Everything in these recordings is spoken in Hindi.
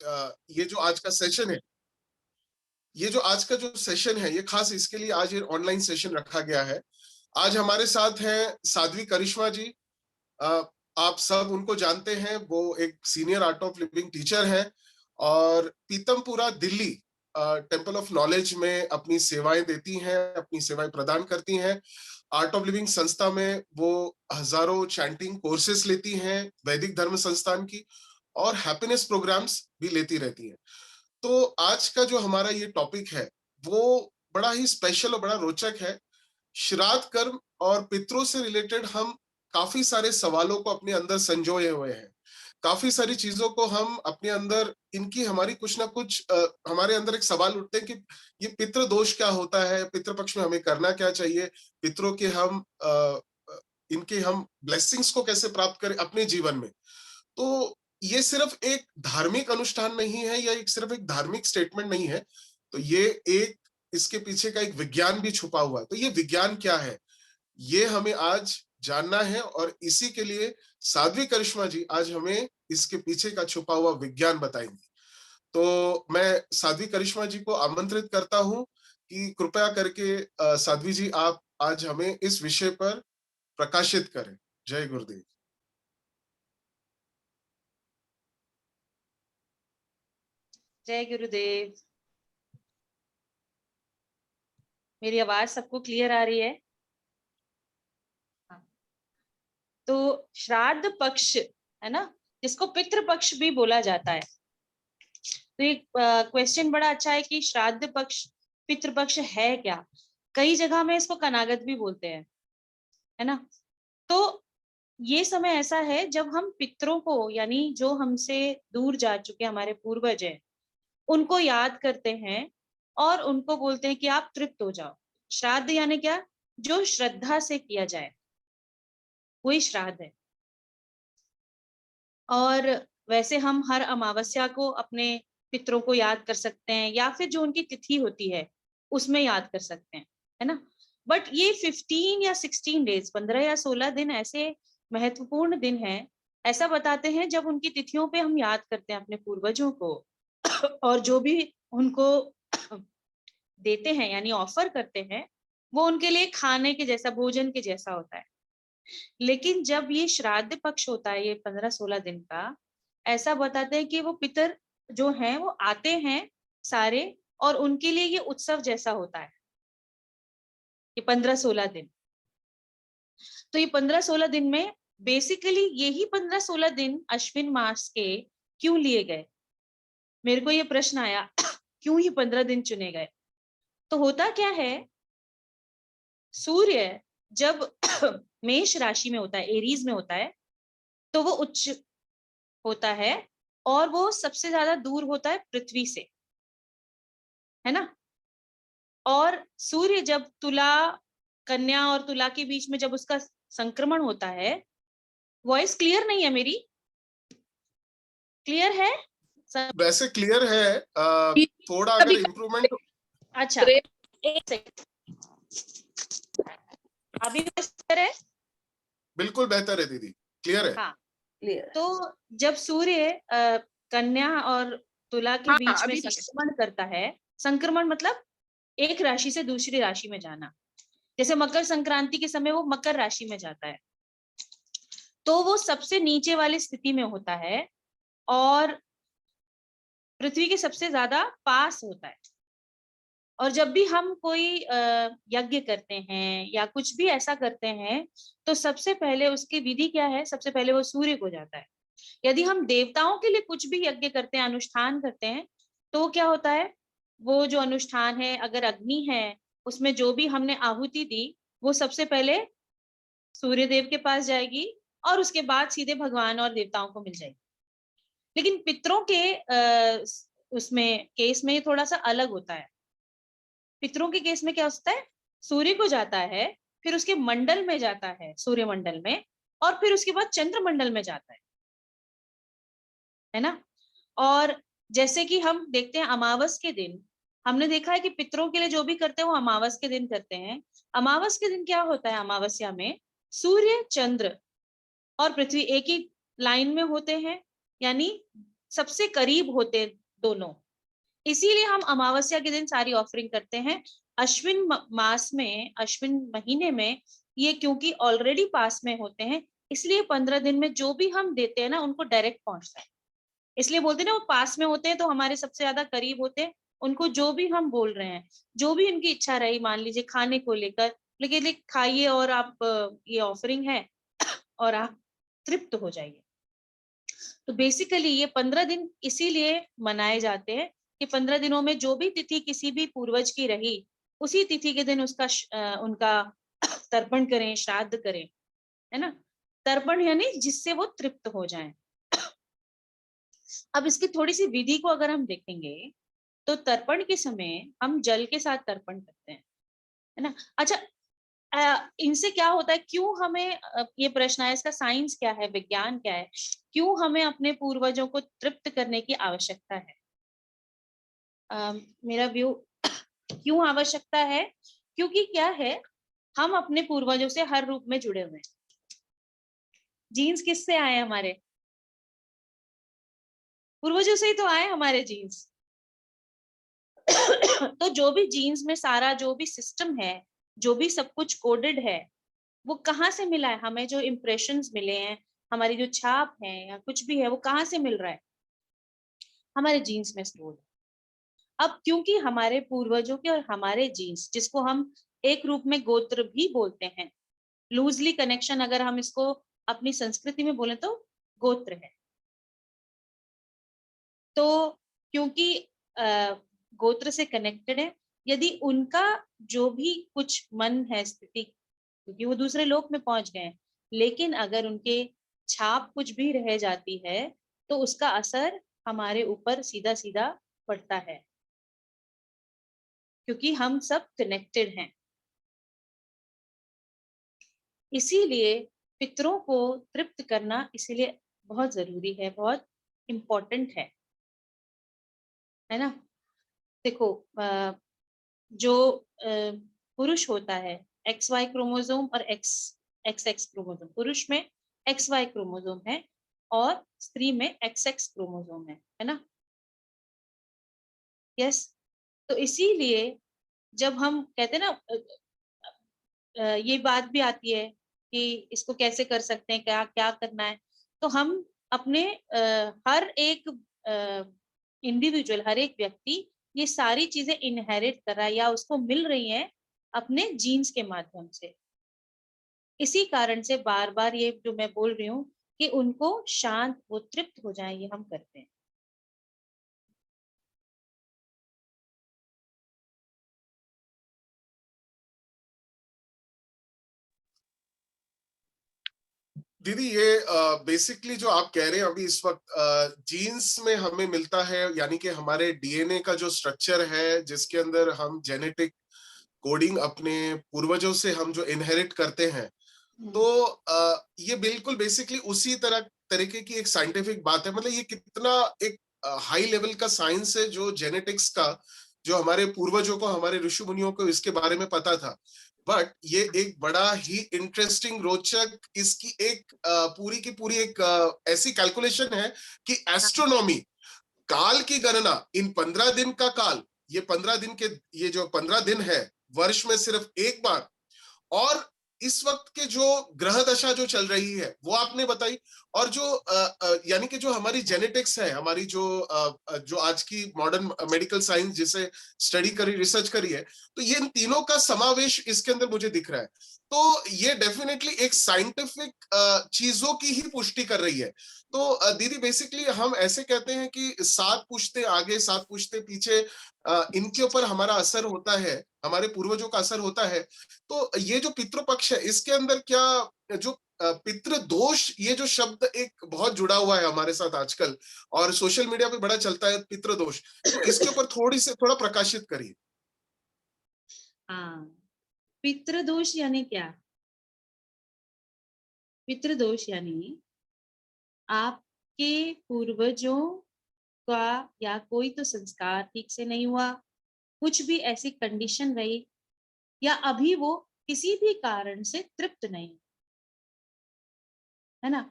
ये जो आज का सेशन है, ये खास इसके लिए आज ये ऑनलाइन सेशन रखा गया है। आज हमारे साथ हैं साध्वी करिश्मा जी। आप सब उनको जानते हैं, वो एक senior art of living teacher हैं और Pitampura Delhi temple of knowledge में अपनी सेवाएं देती हैं, अपनी सेवाएं प्रदान करती हैं। आर्ट ऑफ लिविंग संस्था में वो हजारों चैंटिंग कोर्सेस लेती हैं, वैदिक धर्म संस्थान की, और हैप्पीनेस प्रोग्राम्स भी लेती रहती हैं। तो आज का जो हमारा ये टॉपिक है वो बड़ा ही स्पेशल और बड़ा रोचक है। श्राद्ध कर्म और पितरों से रिलेटेड हम काफी सारे सवालों को अपने अंदर संजोए हुए हैं। काफी सारी चीजों को हम अपने अंदर, इनकी हमारी कुछ ना कुछ हमारे अंदर एक सवाल उठते हैं कि ये पितृ दोष क्या होता है, पितृपक्ष में हमें करना क्या चाहिए, पितरों के हम इनके हम ब्लेसिंग्स को कैसे प्राप्त करें अपने जीवन में। तो ये सिर्फ एक धार्मिक अनुष्ठान नहीं है, या एक सिर्फ एक धार्मिक स्टेटमेंट नहीं है, तो ये एक, इसके पीछे का एक विज्ञान भी छुपा हुआ है। तो ये विज्ञान क्या है, ये हमें आज जानना है, और इसी के लिए साध्वी करिश्मा जी आज हमें इसके पीछे का छुपा हुआ विज्ञान बताएंगी। तो मैं साध्वी करिश्मा जी को आमंत्रित करता हूं कि कृपया करके साध्वी जी आप आज हमें इस विषय पर प्रकाशित करें। जय गुरुदेव। जय गुरुदेव। मेरी आवाज सबको क्लियर आ रही है? हाँ। तो श्राद्ध पक्ष है ना, जिसको पितृ पक्ष भी बोला जाता है। तो एक क्वेश्चन बड़ा अच्छा है कि श्राद्ध पक्ष पितृ पक्ष है क्या। कई जगह में इसको कनागत भी बोलते हैं, है ना। तो ये समय ऐसा है जब हम पितरों को, यानी जो हमसे दूर जा चुके हमारे पूर्वज हैं, उनको याद करते हैं और उनको बोलते हैं कि आप तृप्त हो जाओ। श्राद्ध यानी क्या, जो श्रद्धा से किया जाए वही श्राद्ध है। और वैसे हम हर अमावस्या को अपने पितरों को याद कर सकते हैं, या फिर जो उनकी तिथि होती है उसमें याद कर सकते हैं, है ना। बट ये 15 या 16 डेज, 15 या 16 दिन ऐसे महत्वपूर्ण दिन हैं, ऐसा बताते हैं, जब उनकी तिथियों पे हम याद करते हैं अपने पूर्वजों को और जो भी उनको देते हैं यानी ऑफर करते हैं, वो उनके लिए खाने के जैसा, भोजन के जैसा होता है। लेकिन जब ये श्राद्ध पक्ष होता है, ये 15-16 दिन का, ऐसा बताते हैं कि वो पितर जो हैं वो आते हैं सारे, और उनके लिए ये उत्सव जैसा होता है ये 15-16 दिन। तो ये 15-16 दिन में बेसिकली यही 15-16 दिन अश्विन मास के क्यों लिए गए, मेरे को ये प्रश्न आया क्यों ये 15 दिन चुने गए। तो होता क्या है, सूर्य जब मेष राशि में होता है, एरीज में होता है, तो वो उच्च होता है और वो सबसे ज्यादा दूर होता है पृथ्वी से, है ना। और सूर्य जब तुला, कन्या और तुला के बीच में जब उसका संक्रमण होता है, वॉइस क्लियर नहीं है मेरी? क्लियर है? वैसे क्लियर है, थोड़ा अगर इम्प्रूवमेंट। अच्छा, एक सेकंड, अभी क्लियर है? बिल्कुल बेहतर है दीदी, क्लियर है। हाँ, क्लियर। तो जब सूर्य कन्या और तुला के बीच में संक्रमण करता है, संक्रमण मतलब एक राशि से दूसरी राशि में जाना, जैसे मकर संक्रांति के समय वो मकर राशि में जाता है, तो वो सबसे नीचे वाली स्थिति में होता है और पृथ्वी के सबसे ज्यादा पास होता है। और जब भी हम कोई यज्ञ करते हैं या कुछ भी ऐसा करते हैं, तो सबसे पहले उसकी विधि क्या है, सबसे पहले वो सूर्य को जाता है। यदि हम देवताओं के लिए कुछ भी यज्ञ करते हैं, अनुष्ठान करते हैं, तो क्या होता है, वो जो अनुष्ठान है, अगर अग्नि है उसमें जो भी हमने आहुति दी, वो सबसे पहले सूर्य देव के पास जाएगी और उसके बाद सीधे भगवान और देवताओं को मिल जाएगी। लेकिन पितरों के उसमें केस में थोड़ा सा अलग होता है। पितरों के केस में क्या होता है, सूर्य को जाता है, फिर उसके मंडल में जाता है, सूर्य मंडल में, और फिर उसके बाद चंद्र मंडल में जाता है ना। और जैसे कि हम देखते हैं अमावस के दिन, हमने देखा है कि पितरों के लिए जो भी करते हैं वो अमावस के दिन करते हैं। अमावस के दिन क्या होता है, अमावस्या में सूर्य, चंद्र और पृथ्वी एक ही लाइन में होते हैं, यानी सबसे करीब होते दोनों, इसीलिए हम अमावस्या के दिन सारी ऑफरिंग करते हैं। अश्विन मास में, अश्विन महीने में ये क्योंकि ऑलरेडी पास में होते हैं, इसलिए 15 दिन में जो भी हम देते हैं ना उनको डायरेक्ट पहुंचता है। इसलिए बोलते हैं ना वो पास में होते हैं तो हमारे सबसे ज्यादा करीब होते हैं। उनको जो भी हम बोल रहे हैं, जो भी उनकी इच्छा रही, मान लीजिए खाने को लेकर, लेकिन खाइए और आप ये ऑफरिंग है और आप तृप्त हो जाइए। तो बेसिकली ये 15 दिन इसीलिए मनाए जाते हैं कि 15 दिनों में जो भी तिथि किसी भी पूर्वज की रही, उसी तिथि के दिन उसका उनका तर्पण करें, श्राद्ध करें, है ना। तर्पण यानी जिससे वो तृप्त हो जाएं। अब इसकी थोड़ी सी विधि को अगर हम देखेंगे तो तर्पण के समय हम जल के साथ तर्पण करते हैं, है ना। अच्छा, इनसे क्या होता है, क्यों हमें ये प्रश्न आया, इसका साइंस क्या है, विज्ञान क्या है, क्यों हमें अपने पूर्वजों को तृप्त करने की आवश्यकता है। मेरा व्यू क्यों आवश्यकता है, क्योंकि क्या है, हम अपने पूर्वजों से हर रूप में जुड़े हुए हैं। जीन्स किससे आए हमारे, पूर्वजों से ही तो आए हमारे जीन्स। तो जो भी जीन्स में सारा जो भी सिस्टम है, जो भी सब कुछ कोडेड है, वो कहाँ से मिला है, हमें जो इम्प्रेशंस मिले हैं, हमारी जो छाप है या कुछ भी है, वो कहाँ से मिल रहा है, हमारे जीन्स में स्टोर है। अब क्योंकि हमारे पूर्वजों के और हमारे जीन्स, जिसको हम एक रूप में गोत्र भी बोलते हैं, लूजली कनेक्शन अगर हम इसको अपनी संस्कृति में बोले तो गोत्र है। तो क्योंकि गोत्र से कनेक्टेड है, यदि उनका जो भी कुछ मन है स्थिति, क्योंकि वो दूसरे लोक में पहुंच गए हैं, लेकिन अगर उनके छाप कुछ भी रह जाती है तो उसका असर हमारे ऊपर सीधा सीधा पड़ता है, क्योंकि हम सब कनेक्टेड हैं। इसीलिए पितरों को तृप्त करना इसीलिए बहुत जरूरी है, बहुत इम्पोर्टेंट है ना। देखो, जो पुरुष होता है, एक्स वाई क्रोमोसोम और एक्स एक्स एक्स क्रोमोसोम, पुरुष में एक्स वाई क्रोमोसोम है और स्त्री में एक्स एक्स क्रोमोसोम है ना। यस। तो इसीलिए जब हम कहते हैं ना, ये बात भी आती है कि इसको कैसे कर सकते हैं, क्या क्या करना है, तो हम अपने हर एक इंडिविजुअल, हर एक व्यक्ति ये सारी चीजें इनहेरिट कर रहा है या उसको मिल रही हैं अपने जीन्स के माध्यम से। इसी कारण से बार बार ये जो मैं बोल रही हूँ कि उनको शांत, वो तृप्त हो जाए, ये हम करते हैं। दीदी, ये बेसिकली जो आप कह रहे हैं अभी इस वक्त जीन्स में हमें मिलता है, यानी कि हमारे डीएनए का जो स्ट्रक्चर है, जिसके अंदर हम जेनेटिक कोडिंग अपने पूर्वजों से हम जो इनहेरिट करते हैं, तो ये बिल्कुल बेसिकली उसी तरीके की एक साइंटिफिक बात है। मतलब ये कितना एक हाई लेवल का साइंस है, जो जेनेटिक्स का, जो हमारे पूर्वजों को, हमारे ऋषि मुनियों को इसके बारे में पता था। बट ये एक बड़ा ही इंटरेस्टिंग, रोचक, इसकी एक पूरी की पूरी एक ऐसी कैलकुलेशन है कि एस्ट्रोनॉमी, काल की गणना, इन 15 दिन का काल, ये 15 दिन के, ये जो 15 दिन है वर्ष में सिर्फ एक बार, और इस वक्त के जो ग्रह दशा जो चल रही है वो आपने बताई, और जो यानी कि जो हमारी जेनेटिक्स है, हमारी जो आज की मॉडर्न मेडिकल साइंस जिसे स्टडी करी, रिसर्च करी है, तो ये इन तीनों का समावेश इसके अंदर मुझे दिख रहा है। तो ये डेफिनेटली एक साइंटिफिक चीजों की ही पुष्टि कर रही है। तो दीदी, बेसिकली हम ऐसे कहते हैं कि 7 पुश्ते आगे 7 पुश्ते पीछे इनके ऊपर हमारा असर होता है, हमारे पूर्वजों का असर होता है। तो ये जो पितृपक्ष है, इसके अंदर क्या जो पितृदोष, ये जो शब्द एक बहुत जुड़ा हुआ है हमारे साथ आजकल, और सोशल मीडिया पे बड़ा चलता है पितृदोष, तो इसके ऊपर थोड़ा प्रकाशित करिए। हाँ, पितृदोष यानी क्या, पितृदोष यानी आपके पूर्वजों का या कोई तो संस्कार ठीक से नहीं हुआ, कुछ भी ऐसी कंडीशन रही, या अभी वो किसी भी कारण से तृप्त नहीं, है ना।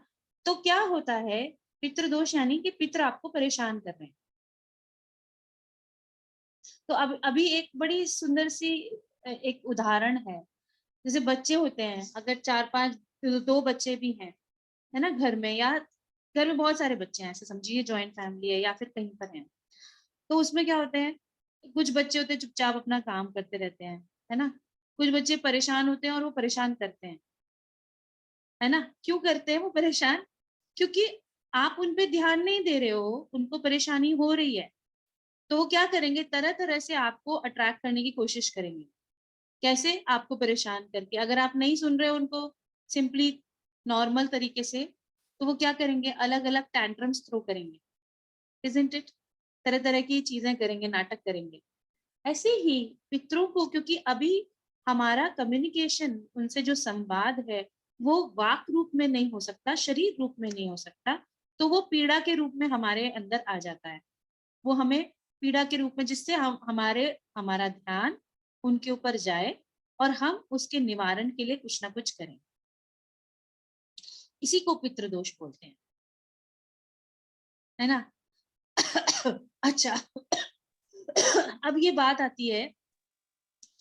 तो क्या होता है पितृदोष यानी कि पितर आपको परेशान कर रहे हैं। तो अब अभी एक बड़ी सुंदर सी एक उदाहरण है, जैसे बच्चे होते हैं, अगर 4-5 2 बच्चे भी हैं, है ना, घर में, या घर में बहुत सारे बच्चे हैं, ऐसे समझिए जॉइंट फैमिली है या फिर कहीं पर है, तो उसमें क्या होते हैं, कुछ बच्चे होते हैं चुपचाप अपना काम करते रहते हैं, है ना, कुछ बच्चे परेशान होते हैं और वो परेशान करते हैं, है ना। क्यों करते हैं वो परेशान? क्योंकि आप उन पे ध्यान नहीं दे रहे हो, उनको परेशानी हो रही है, तो वो क्या करेंगे, तरह तरह से आपको अट्रैक्ट करने की कोशिश करेंगे। कैसे? आपको परेशान करके। अगर आप नहीं सुन रहे हो उनको सिंपली नॉर्मल तरीके से, तो वो क्या करेंगे, अलग अलग टैंट्रम्स थ्रो करेंगे, इजंट इट, तरह तरह की चीजें करेंगे, नाटक करेंगे। ऐसे ही पितरों को, क्योंकि अभी हमारा कम्युनिकेशन उनसे जो संवाद है वो वाक रूप में नहीं हो सकता, शरीर रूप में नहीं हो सकता, तो वो पीड़ा के रूप में हमारे अंदर आ जाता है। वो हमें पीड़ा के रूप में, जिससे हम हमारा ध्यान उनके ऊपर जाए और हम उसके निवारण के लिए कुछ ना कुछ करें। इसी को पितृदोष बोलते हैं, है ना। अच्छा, अब ये बात आती है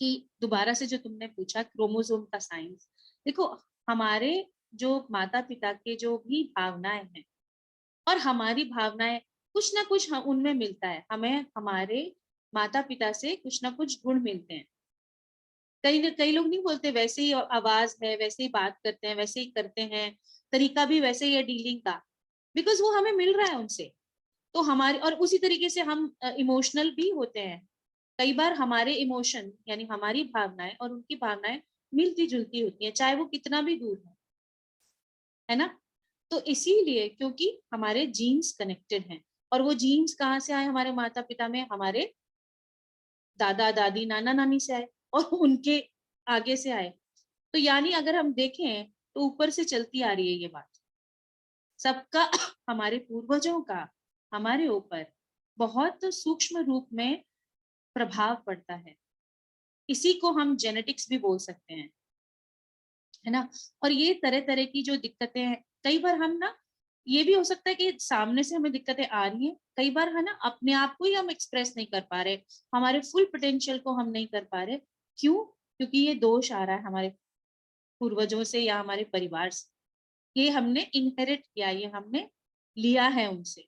कि दोबारा से जो तुमने पूछा क्रोमोसोम का साइंस, देखो, हमारे जो माता पिता के जो भी भावनाएं हैं और हमारी भावनाएं, कुछ ना कुछ उनमें मिलता है, हमें हमारे माता पिता से कुछ ना कुछ गुण मिलते हैं। कई लोग नहीं बोलते वैसे ही आवाज है, वैसे ही बात करते हैं, वैसे ही करते हैं, तरीका भी वैसे ही है डीलिंग का, बिकॉज वो हमें मिल रहा है उनसे। तो हमारे, और उसी तरीके से हम इमोशनल भी होते हैं। कई बार हमारे इमोशन यानी हमारी भावनाएं और उनकी भावनाएं मिलती जुलती होती हैं, चाहे वो कितना भी दूर है ना। तो इसीलिए, क्योंकि हमारे जीन्स कनेक्टेड हैं, और वो जीन्स कहाँ से आए, हमारे माता पिता में, हमारे दादा दादी नाना नानी से आए और उनके आगे से आए। तो यानी अगर हम देखें तो ऊपर से चलती आ रही है ये बात, सबका हमारे पूर्वजों का हमारे ऊपर बहुत सूक्ष्म रूप में प्रभाव पड़ता है। इसी को हम जेनेटिक्स भी बोल सकते हैं, है ना। और ये तरह तरह की जो दिक्कतें हैं, कई बार हम ना, ये भी हो सकता है कि सामने से हमें दिक्कतें आ रही हैं, कई बार है ना अपने आप को ही हम एक्सप्रेस नहीं कर पा रहे, हमारे फुल पोटेंशियल को हम नहीं कर पा रहे। क्यों? क्योंकि ये दोष आ रहा है हमारे पूर्वजों से या हमारे परिवार से, ये हमने इनहेरिट किया, ये हमने लिया है उनसे।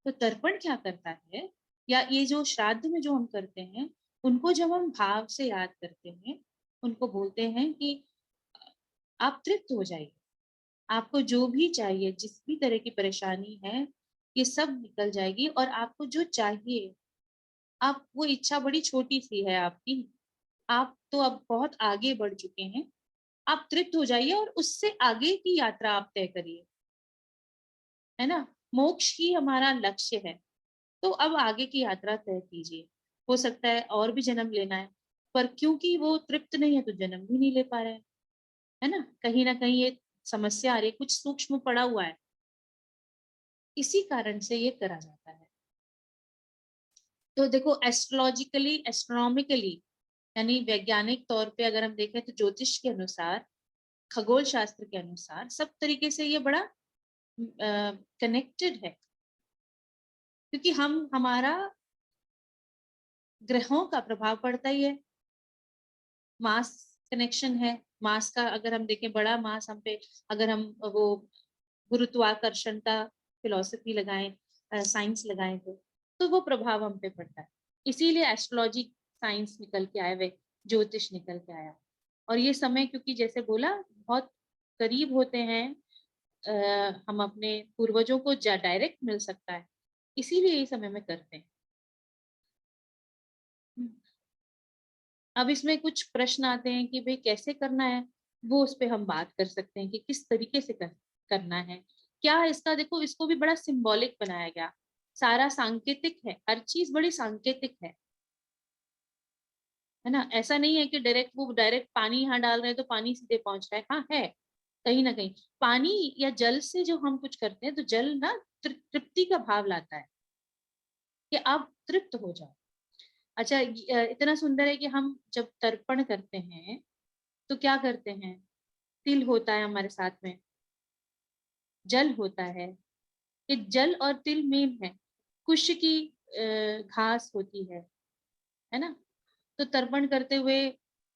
तो तर्पण क्या करता है, या ये जो श्राद्ध में जो हम करते हैं, उनको जब हम भाव से याद करते हैं, उनको बोलते हैं कि आप तृप्त हो जाइए, आपको जो भी चाहिए, जिस भी तरह की परेशानी है, ये सब निकल जाएगी, और आपको जो चाहिए, आप वो इच्छा बड़ी छोटी सी है आपकी, आप तो अब बहुत आगे बढ़ चुके हैं, आप तृप्त हो जाइए और उससे आगे की यात्रा आप तय करिए, है ना। मोक्ष ही हमारा लक्ष्य है, तो अब आगे की यात्रा तय कीजिए। हो सकता है और भी जन्म लेना है, पर क्योंकि वो तृप्त नहीं है तो जन्म भी नहीं ले पा रहे हैं, है ना कहीं ये समस्या आ रही है, कुछ सूक्ष्म पड़ा हुआ है, इसी कारण से ये करा जाता है। तो देखो, एस्ट्रोलॉजिकली, एस्ट्रोनॉमिकली, यानी वैज्ञानिक तौर पे अगर हम देखें तो ज्योतिष के अनुसार, खगोल शास्त्र के अनुसार, सब तरीके से ये बड़ा कनेक्टेड है, क्योंकि हम, हमारा ग्रहों का प्रभाव पड़ता ही है, मास कनेक्शन है। मास का अगर हम देखें, बड़ा मास हम पे, अगर हम वो गुरुत्वाकर्षण का फिलॉसफी लगाएं, साइंस लगाएं, तो वो प्रभाव हम पे पड़ता है। इसीलिए एस्ट्रोलॉजी साइंस निकल के आया, वे ज्योतिष निकल के आया। और ये समय, क्योंकि जैसे बोला, बहुत करीब होते हैं, हम अपने पूर्वजों को डायरेक्ट मिल सकता है, इसीलिए ये समय में करते हैं। अब इसमें कुछ प्रश्न आते हैं कि भाई कैसे करना है, वो उस पर हम बात कर सकते हैं कि किस तरीके से करना है। क्या इसका, देखो, इसको भी बड़ा सिंबॉलिक बनाया गया, सारा सांकेतिक है, हर चीज बड़ी सांकेतिक है ना। ऐसा नहीं है कि डायरेक्ट पानी यहाँ डाल रहे हैं तो पानी सीधे पहुंच रहा है, हाँ है, कहीं ना कहीं पानी या जल से जो हम कुछ करते हैं, तो जल ना तृप्ति का भाव लाता है कि आप तृप्त हो जाओ। अच्छा, इतना सुंदर है कि हम जब तर्पण करते हैं तो क्या करते हैं, तिल होता है हमारे साथ में, जल होता है, कि जल और तिल मेल है। कुश की घास होती है ना। तो तर्पण करते हुए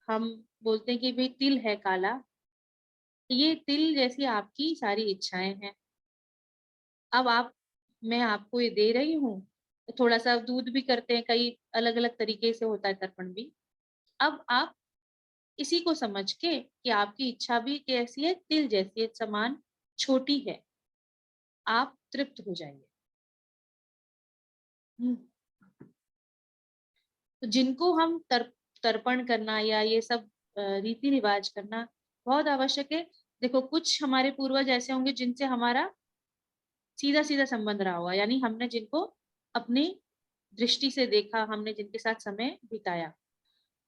हम बोलते हैं कि भाई तिल है काला, ये तिल जैसी आपकी सारी इच्छाएं हैं। अब मैं आपको ये दे रही हूँ। थोड़ा सा दूध भी करते हैं, कई अलग अलग तरीके से होता है तर्पण भी। अब आप इसी को समझ के कि आपकी इच्छा भी कैसी है, तिल जैसी है, समान छोटी है, आप तृप्त हो जाइए। तो जिनको हम तर्पण करना या ये सब रीति रिवाज करना बहुत आवश्यक है। देखो कुछ हमारे पूर्वज ऐसे होंगे जिनसे हमारा सीधा सीधा संबंध रहा हुआ, यानी हमने जिनको अपनी दृष्टि से देखा, हमने जिनके साथ समय बिताया।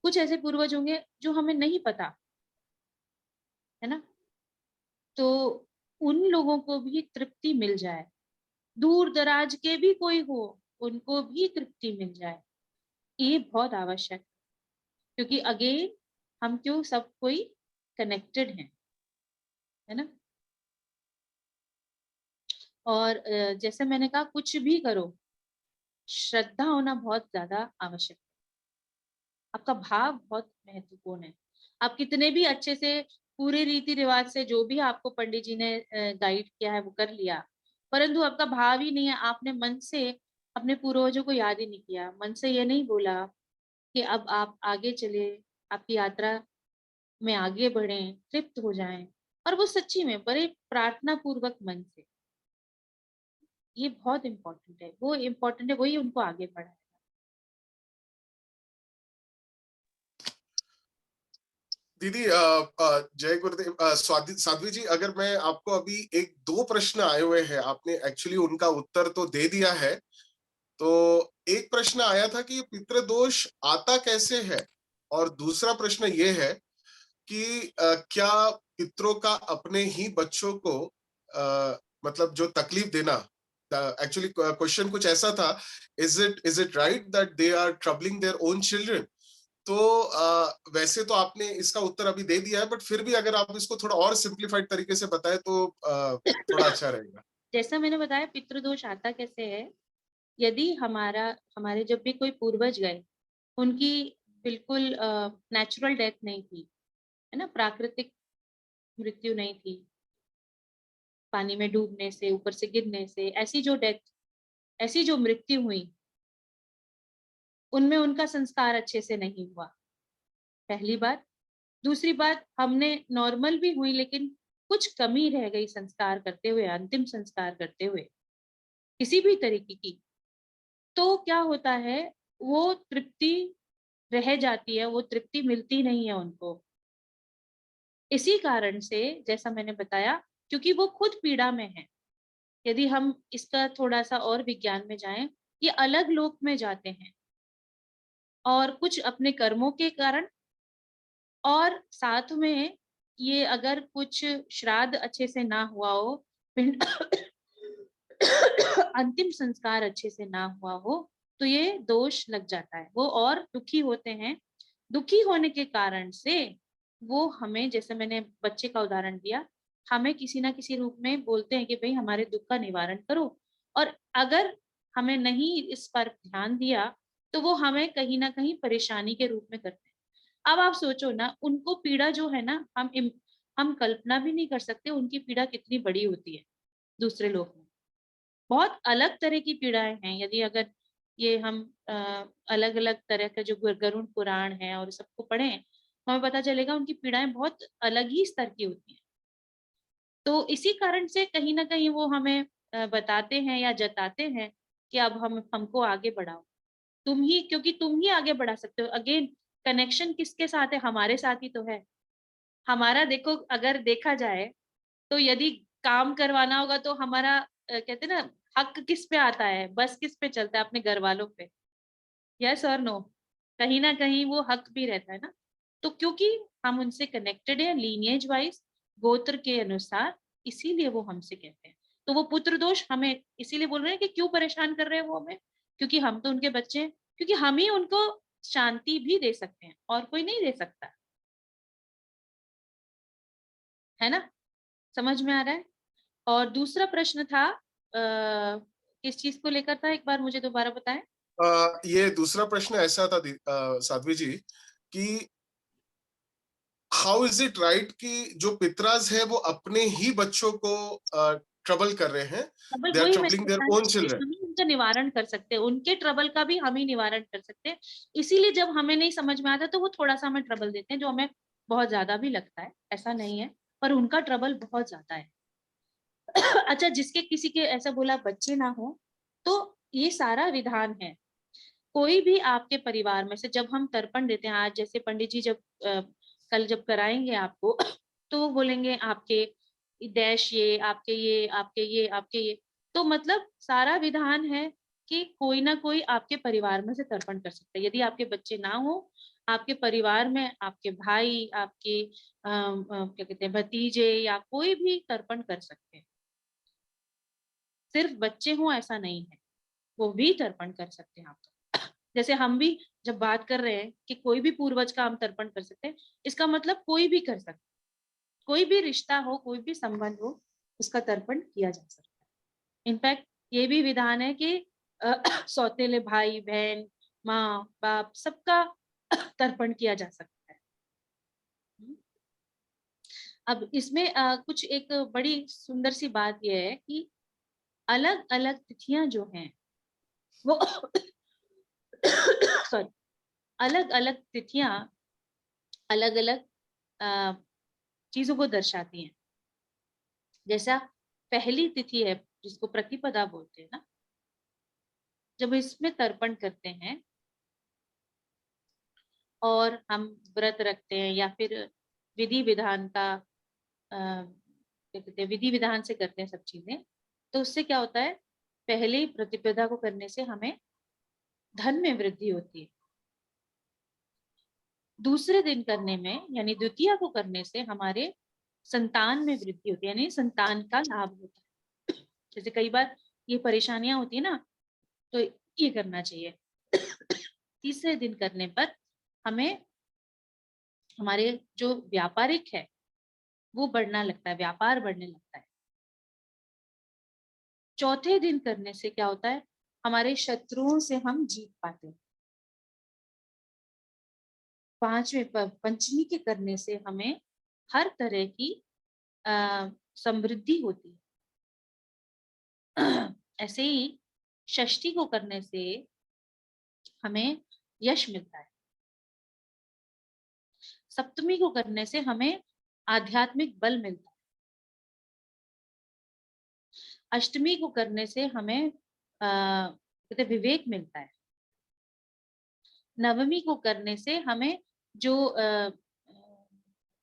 कुछ ऐसे पूर्वज होंगे जो हमें नहीं पता, है ना। तो उन लोगों को भी तृप्ति मिल जाए, दूर दराज के भी कोई हो, उनको भी तृप्ति मिल जाए, ये बहुत आवश्यक। क्योंकि अगेन हम क्यों सब कोई कनेक्टेड हैं, है ना। और जैसे मैंने कहा, कुछ भी करो, श्रद्धा होना बहुत ज्यादा आवश्यक है। आपका भाव बहुत महत्वपूर्ण है। आप कितने भी अच्छे से पूरे रीति रिवाज से जो भी आपको पंडित जी ने गाइड किया है वो कर लिया, परंतु आपका भाव ही नहीं है, आपने मन से अपने पूर्वजों को याद ही नहीं किया, मन से ये नहीं बोला कि अब आप आगे चले, आपकी यात्रा में आगे बढ़े, तृप्त हो जाएं, और वो सच्ची में बड़े प्रार्थना पूर्वक मन से, ये बहुत इंपॉर्टेंट है। वो इम्पोर्टेंट है, वही उनको आगे बढ़ाए। दीदी जय गुरुदेव। साध्वी जी, अगर मैं आपको अभी एक दो प्रश्न आए हुए हैं, आपने एक्चुअली उनका उत्तर तो दे दिया है। तो एक प्रश्न आया था कि पितृदोष आता कैसे है, और दूसरा प्रश्न ये है कि क्या पितरों का अपने ही बच्चों को मतलब जो तकलीफ देना, एक्चुअली क्वेश्चन कुछ ऐसा था, is it right that they are troubling their own children. तो वैसे तो आपने इसका उत्तर अभी दे दिया है, बट फिर भी अगर आप इसको थोड़ा और सिंप्लीफाइड तरीके से बताएं तो थोड़ा अच्छा रहेगा। जैसा मैंने बताया, पितृदोष आता कैसे है। यदि हमारे जब भी कोई पूर्वज गए, उनकी बिल्कुल नेचुरल डेथ नहीं थी, है ना, प्राकृतिक मृत्यु नहीं थी, पानी में डूबने से, ऊपर से गिरने से, ऐसी जो मृत्यु हुई, उनमें उनका संस्कार अच्छे से नहीं हुआ, पहली बात। दूसरी बात, हमने नॉर्मल भी हुई लेकिन कुछ कमी रह गई संस्कार करते हुए, अंतिम संस्कार करते हुए किसी भी तरीके की, तो क्या होता है, वो तृप्ति रह जाती है, वो तृप्ति मिलती नहीं है उनको। इसी कारण से, जैसा मैंने बताया, क्योंकि वो खुद पीड़ा में है। यदि हम इसका थोड़ा सा और विज्ञान में जाएं, ये अलग लोक में जाते हैं, और कुछ अपने कर्मों के कारण, और साथ में ये अगर कुछ श्राद्ध अच्छे से ना हुआ हो, पिंड अंतिम संस्कार अच्छे से ना हुआ हो, तो ये दोष लग जाता है, वो और दुखी होते हैं। दुखी होने के कारण से वो हमें, जैसे मैंने बच्चे का उदाहरण दिया, हमें किसी ना किसी रूप में बोलते हैं कि भाई हमारे दुख का निवारण करो, और अगर हमें नहीं इस पर ध्यान दिया, तो वो हमें कहीं ना कहीं परेशानी के रूप में करते हैं। अब आप सोचो ना, उनको पीड़ा जो है ना, हम कल्पना भी नहीं कर सकते उनकी पीड़ा कितनी बड़ी होती है दूसरे लोग में। बहुत अलग तरह की पीड़ाएं हैं। यदि अगर ये हम अलग अलग तरह का जो गरुड़ पुराण है और सबको पढ़ें, तो हमें पता चलेगा उनकी पीड़ाएं बहुत अलग ही स्तर की होती हैं। तो इसी कारण से कहीं ना कहीं वो हमें बताते हैं या जताते हैं कि अब हमको आगे बढ़ाओ, तुम ही, क्योंकि तुम ही आगे बढ़ा सकते हो। अगेन, कनेक्शन किसके साथ है? हमारे साथ ही तो है। हमारा देखो, अगर देखा जाए, तो यदि काम करवाना होगा तो हमारा कहते हैं ना, हक किस पे आता है, बस किस पे चलता है? अपने घर वालों पे। यस और नो? कहीं ना कहीं वो हक भी रहता है ना। तो क्योंकि हम उनसे कनेक्टेड है लीनिएज वाइज, गोत्र के अनुसार, इसीलिए वो हमसे कहते हैं। तो वो पुत्र दोष हमें इसीलिए बोल रहे हैं कि क्यों परेशान कर रहे हैं वो हमें, क्योंकि हम तो उनके बच्चे हैं, क्योंकि हम ही उनको शांति भी दे सकते हैं, और कोई नहीं दे सकता, है ना। समझ में आ रहा है? और दूसरा प्रश्न था किस चीज को लेकर था, एक बार मुझे दोबारा बताएं। ये दूसरा प्रश्न ऐसा था साध्वी जी कि हाउ इज इट राइट कि जो पितराज है वो अपने ही बच्चों को ट्रबल कर रहे हैं, ट्रबल, दे आर वही मैं ट्रबलिंग देयर बताना ओन चाहती हूँ, चिल्ड्रन। हम ही उनका निवारण कर सकते हैं, उनके ट्रबल का भी हम ही निवारण कर सकते हैं। इसीलिए जब हमें नहीं समझ में आता तो वो थोड़ा सा हमें ट्रबल देते हैं, जो हमें बहुत ज्यादा भी लगता है, ऐसा नहीं है, पर उनका ट्रबल बहुत ज्यादा है। अच्छा, जिसके किसी के ऐसा बोला बच्चे ना हो, तो ये सारा विधान है। कोई भी आपके परिवार में से जब हम तर्पण देते हैं, आज जैसे पंडित जी जब कल जब कराएंगे आपको, तो वो बोलेंगे आपके डैश, ये आपके, ये आपके, ये आपके, ये, तो मतलब सारा विधान है कि कोई ना कोई आपके परिवार में से तर्पण कर सकता है। यदि आपके बच्चे ना हो, आपके परिवार में आपके भाई, आपके क्या कहते हैं, भतीजे या कोई भी तर्पण कर सकते हैं। सिर्फ बच्चे हों ऐसा नहीं है, वो भी तर्पण कर सकते हैं आपका। जैसे हम भी जब बात कर रहे हैं कि कोई भी पूर्वज का हम तर्पण कर सकते हैं, इसका मतलब कोई भी कर सकता है, कोई भी रिश्ता हो, कोई भी संबंध हो, उसका तर्पण किया जा सकता है। इनफैक्ट ये भी विधान है कि सौतेले भाई बहन, माँ बाप, सबका तर्पण किया जा सकता है। अब इसमें कुछ एक बड़ी सुंदर सी बात यह है कि अलग अलग तिथियां जो हैं वो सॉरी, अलग अलग तिथियां अलग अलग चीजों को दर्शाती हैं। जैसा पहली तिथि है जिसको प्रतिपदा बोलते हैं ना, जब इसमें तर्पण करते हैं और हम व्रत रखते हैं या फिर विधि विधान का क्या कहते हैं, विधि विधान से करते हैं सब चीजें, तो उससे क्या होता है, पहले प्रतिपदा को करने से हमें धन में वृद्धि होती है। दूसरे दिन करने में यानी द्वितीया को करने से हमारे संतान में वृद्धि होती है, यानी संतान का लाभ होता है। जैसे कई बार ये परेशानियां होती है ना, तो ये करना चाहिए। तीसरे दिन करने पर हमें हमारे जो व्यापारिक है वो बढ़ना लगता है, व्यापार बढ़ने लगता है। चौथे दिन करने से क्या होता है, हमारे शत्रुओं से हम जीत पाते हैं। पंचमी के करने से हमें हर तरह की समृद्धि होती है। ऐसे ही षष्ठी को करने से हमें यश मिलता है। सप्तमी को करने से हमें आध्यात्मिक बल मिलता है। अष्टमी को करने से हमें कहते विवेक मिलता है। नवमी को करने से हमें जो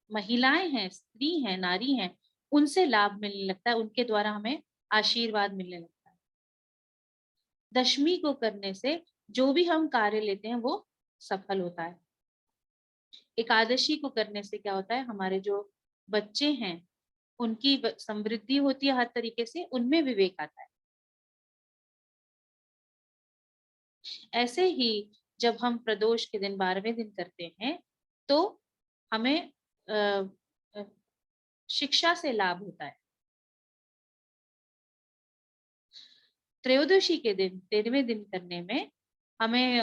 महिलाएं हैं, स्त्री हैं, नारी हैं, उनसे लाभ मिलने लगता है, उनके द्वारा हमें आशीर्वाद मिलने लगता है। दशमी को करने से जो भी हम कार्य लेते हैं वो सफल होता है। एकादशी को करने से क्या होता है, हमारे जो बच्चे हैं उनकी समृद्धि होती है, हर तरीके से उनमें विवेक आता है। ऐसे ही जब हम प्रदोष के दिन 12वें दिन करते हैं तो हमें अ, अ, शिक्षा से लाभ होता है। त्रयोदशी के दिन 13वें दिन करने में हमें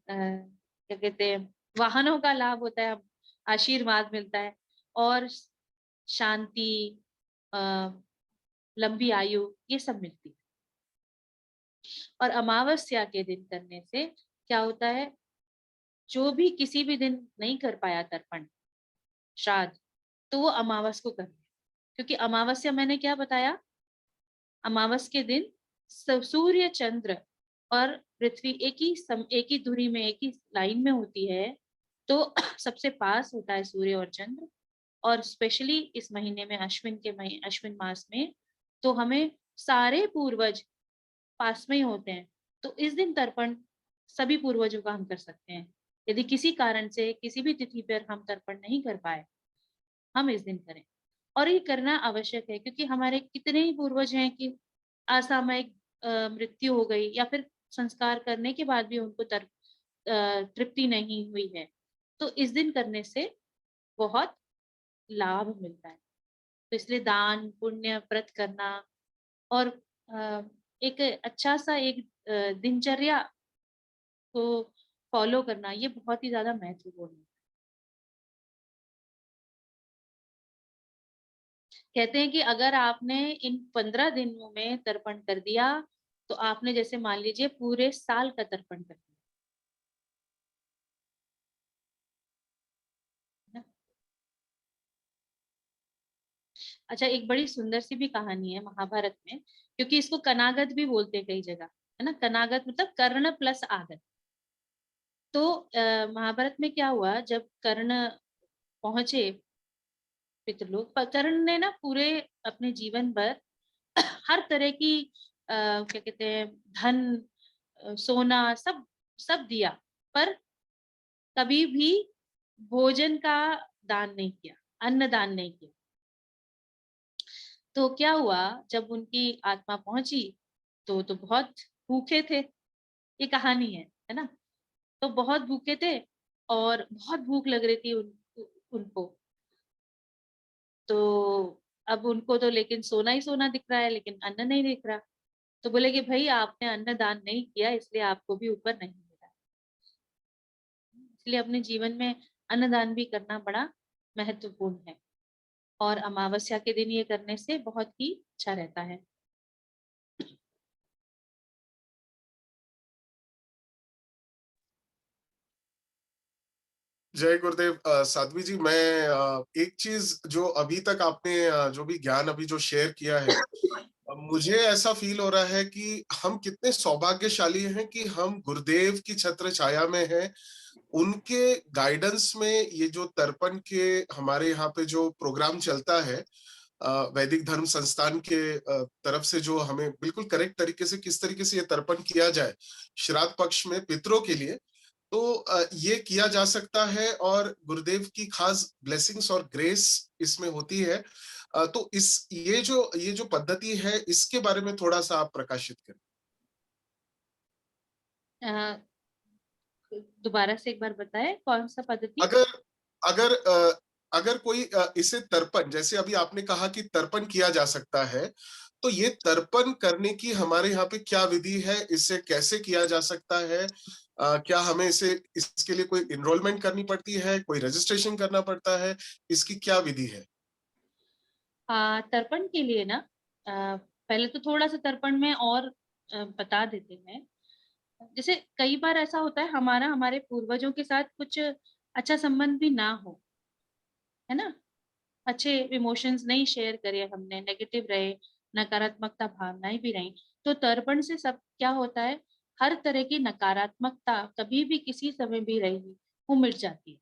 क्या कहते हैं, वाहनों का लाभ होता है, आशीर्वाद मिलता है और शांति, अ, लंबी आयु, ये सब मिलती है। और अमावस्या के दिन करने से क्या होता है, जो भी किसी भी दिन नहीं कर पाया तर्पण श्राद्ध, तो वो अमावस को करना है। क्योंकि अमावस्या मैंने क्या बताया, अमावस के दिन सूर्य, चंद्र और पृथ्वी एक ही दूरी में, एक ही लाइन में होती है, तो सबसे पास होता है सूर्य और चंद्र। और स्पेशली इस महीने में, अश्विन मास में, तो हमें सारे पूर्वज पास में ही होते हैं। तो इस दिन तर्पण सभी पूर्वजों का हम कर सकते हैं। यदि किसी कारण से किसी भी तिथि पर हम तर्पण नहीं कर पाए, हम इस दिन करें। और ये करना आवश्यक है, क्योंकि हमारे कितने ही पूर्वज हैं कि असामयिक मृत्यु हो गई या फिर संस्कार करने के बाद भी उनको तृप्ति नहीं हुई है, तो इस दिन करने से बहुत लाभ मिलता है। तो इसलिए दान पुण्य व्रत करना और एक अच्छा सा एक दिनचर्या को फॉलो करना, ये बहुत ही ज्यादा महत्वपूर्ण है। कहते हैं कि अगर आपने इन 15 दिनों में तर्पण कर दिया, तो आपने जैसे मान लीजिए पूरे साल का तर्पण कर दिया। अच्छा, एक बड़ी सुंदर सी भी कहानी है महाभारत में, क्योंकि इसको कनागत भी बोलते हैं कई जगह, है ना। कनागत मतलब कर्ण प्लस आगत। तो महाभारत में क्या हुआ, जब कर्ण पहुंचे पितृलोक, पर कर्ण ने ना पूरे अपने जीवन भर हर तरह की क्या कहते हैं, धन, सोना, सब सब दिया, पर कभी भी भोजन का दान नहीं किया, अन्न दान नहीं किया। तो क्या हुआ, जब उनकी आत्मा पहुंची तो बहुत भूखे थे, ये कहानी है ना। तो बहुत भूखे थे और बहुत भूख लग रही थी उनको। तो अब उनको तो लेकिन सोना ही सोना दिख रहा है, लेकिन अन्न नहीं दिख रहा। तो बोले कि भाई आपने अन्न दान नहीं किया, इसलिए आपको भी ऊपर नहीं मिला। इसलिए अपने जीवन में अन्नदान भी करना बड़ा महत्वपूर्ण है, और अमावस्या के दिन ये करने से बहुत ही अच्छा रहता है। जय गुरुदेव। साध्वी जी, मैं एक चीज जो अभी तक आपने जो भी ज्ञान अभी जो शेयर किया है, मुझे ऐसा फील हो रहा है कि हम कितने सौभाग्यशाली हैं कि हम गुरुदेव की छत्र छाया में हैं। उनके गाइडेंस में ये जो तर्पण के हमारे यहाँ पे जो प्रोग्राम चलता है, वैदिक धर्म संस्थान के तरफ से, जो हमें बिल्कुल करेक्ट तरीके से किस तरीके से ये तर्पण किया जाए श्राद्ध पक्ष में पितरों के लिए, तो ये किया जा सकता है और गुरुदेव की खास ब्लेसिंग्स और ग्रेस इसमें होती है। तो इस ये जो पद्धति है, इसके बारे में थोड़ा सा आप प्रकाशित करें। अ, दोबारा से एक बार बताएं, कौन सा पद्धति? अगर अगर अगर कोई इसे तर्पण, जैसे अभी आपने कहा कि तर्पण किया जा सकता है, तो ये तर्पण करने की हमारे यहाँ पे क्या विधि है, इसे कैसे किया जा सकता है? क्या हमें इसे इसके लिए कोई एनरोलमेंट करनी पड़ती है, कोई रजिस्ट्रेशन करना पड़ता है, इसकी क्या विधि है? तर्पण के लिए ना, पहले तो थोड़ा सा तर्पण में और बता देते हैं। जैसे कई बार ऐसा होता है, हमारा हमारे पूर्वजों के साथ कुछ अच्छा संबंध भी ना हो, है ना। अच्छे इमोशंस नहीं शेयर करे हमने, नेगेटिव रहे, नकारात्मकता भावनाएं भी रही, तो तर्पण से सब क्या होता है, हर तरह की नकारात्मकता कभी भी किसी समय भी रही, वो मिट जाती है।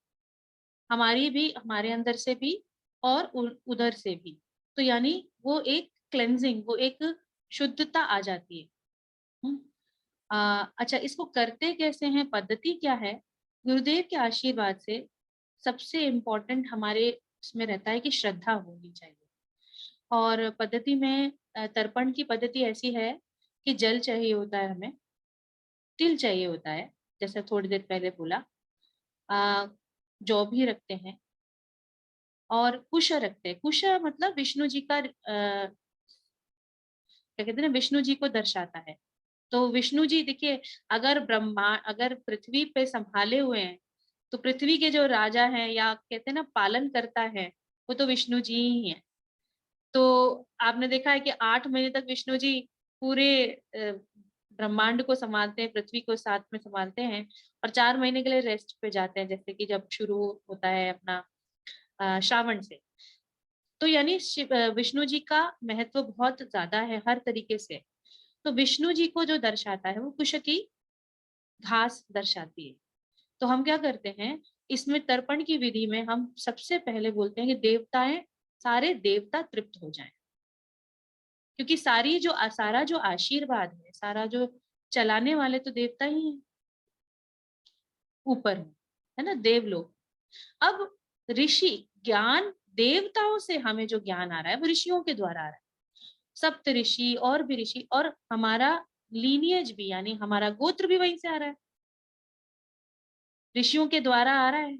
हमारी भी, हमारे अंदर से भी और उधर से भी। तो यानी वो एक क्लेंजिंग, वो एक शुद्धता आ जाती है। हम्म। अच्छा, इसको करते कैसे हैं, पद्धति क्या है? गुरुदेव के आशीर्वाद से सबसे इम्पोर्टेंट हमारे इसमें रहता है कि श्रद्धा होनी चाहिए। और पद्धति में तर्पण की पद्धति ऐसी है कि जल चाहिए होता है हमें, तिल चाहिए होता है, जैसे थोड़ी देर पहले बोला, जौ भी रखते हैं, और कुश रखते हैं। कुश मतलब विष्णु जी का क्या कहते हैं ना, विष्णु जी को दर्शाता है। तो विष्णु जी देखिए, अगर अगर पृथ्वी पे संभाले हुए हैं, तो पृथ्वी के जो राजा हैं, या कहते हैं ना पालन करता है, वो तो विष्णु जी ही हैं। तो आपने देखा है कि 8 महीने तक विष्णु जी पूरे ब्रह्मांड को संभालते हैं, पृथ्वी को साथ में संभालते हैं, और 4 महीने के लिए रेस्ट पे जाते हैं, जैसे कि जब शुरू होता है अपना श्रावण से। तो यानी विष्णु जी का महत्व बहुत ज्यादा है हर तरीके से। तो विष्णु जी को जो दर्शाता है, वो कुश की घास दर्शाती है। तो हम क्या करते हैं, इसमें तर्पण की विधि में हम सबसे पहले बोलते हैं कि देवताएं, सारे देवता तृप्त हो जाएं, क्योंकि सारा जो आशीर्वाद है, सारा जो चलाने वाले तो देवता ही हैं, ऊपर है ना, देवलोक। अब ऋषि ज्ञान, देवताओं से हमें जो ज्ञान आ रहा है, वो ऋषियों के द्वारा आ रहा है। सप्त ऋषि और भी ऋषि, और हमारा लीनियज भी, यानी हमारा गोत्र भी वहीं से आ रहा है, ऋषियों के द्वारा आ रहा है।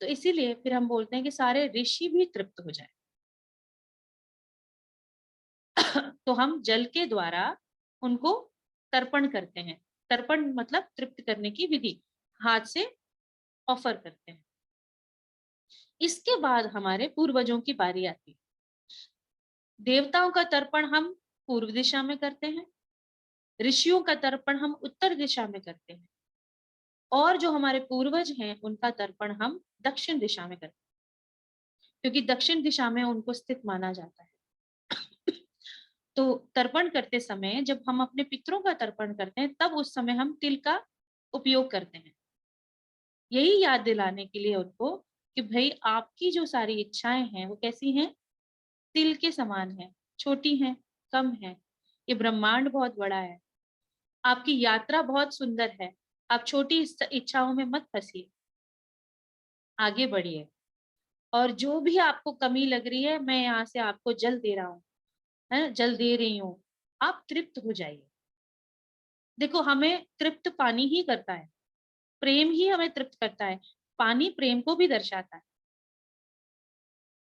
तो इसीलिए फिर हम बोलते हैं कि सारे ऋषि भी तृप्त हो जाए। तो हम जल के द्वारा उनको तर्पण करते हैं। तर्पण मतलब तृप्त करने की विधि, हाथ से ऑफर करते हैं। इसके बाद हमारे पूर्वजों की बारी आती है। देवताओं का तर्पण हम पूर्व दिशा में करते हैं, ऋषियों का तर्पण हम उत्तर दिशा में करते हैं, और जो हमारे पूर्वज हैं उनका तर्पण हम दक्षिण दिशा में करते हैं, क्योंकि दक्षिण दिशा में उनको स्थित माना जाता है। तो तर्पण करते समय जब हम अपने पितरों का तर्पण करते हैं, तब उस समय हम तिल का उपयोग करते हैं, यही याद दिलाने के लिए उनको कि भाई आपकी जो सारी इच्छाएं हैं वो कैसी हैं, तिल के समान है, छोटी हैं, कम है। ये ब्रह्मांड बहुत बड़ा है, आपकी यात्रा बहुत सुंदर है, आप छोटी इच्छाओं में मत फंसिए, आगे बढ़िए। और जो भी आपको कमी लग रही है, मैं यहाँ से आपको जल दे रहा हूँ, है जल दे रही हूँ, आप तृप्त हो जाइए। देखो, हमें तृप्त पानी ही करता है, प्रेम ही हमें तृप्त करता है, पानी प्रेम को भी दर्शाता है।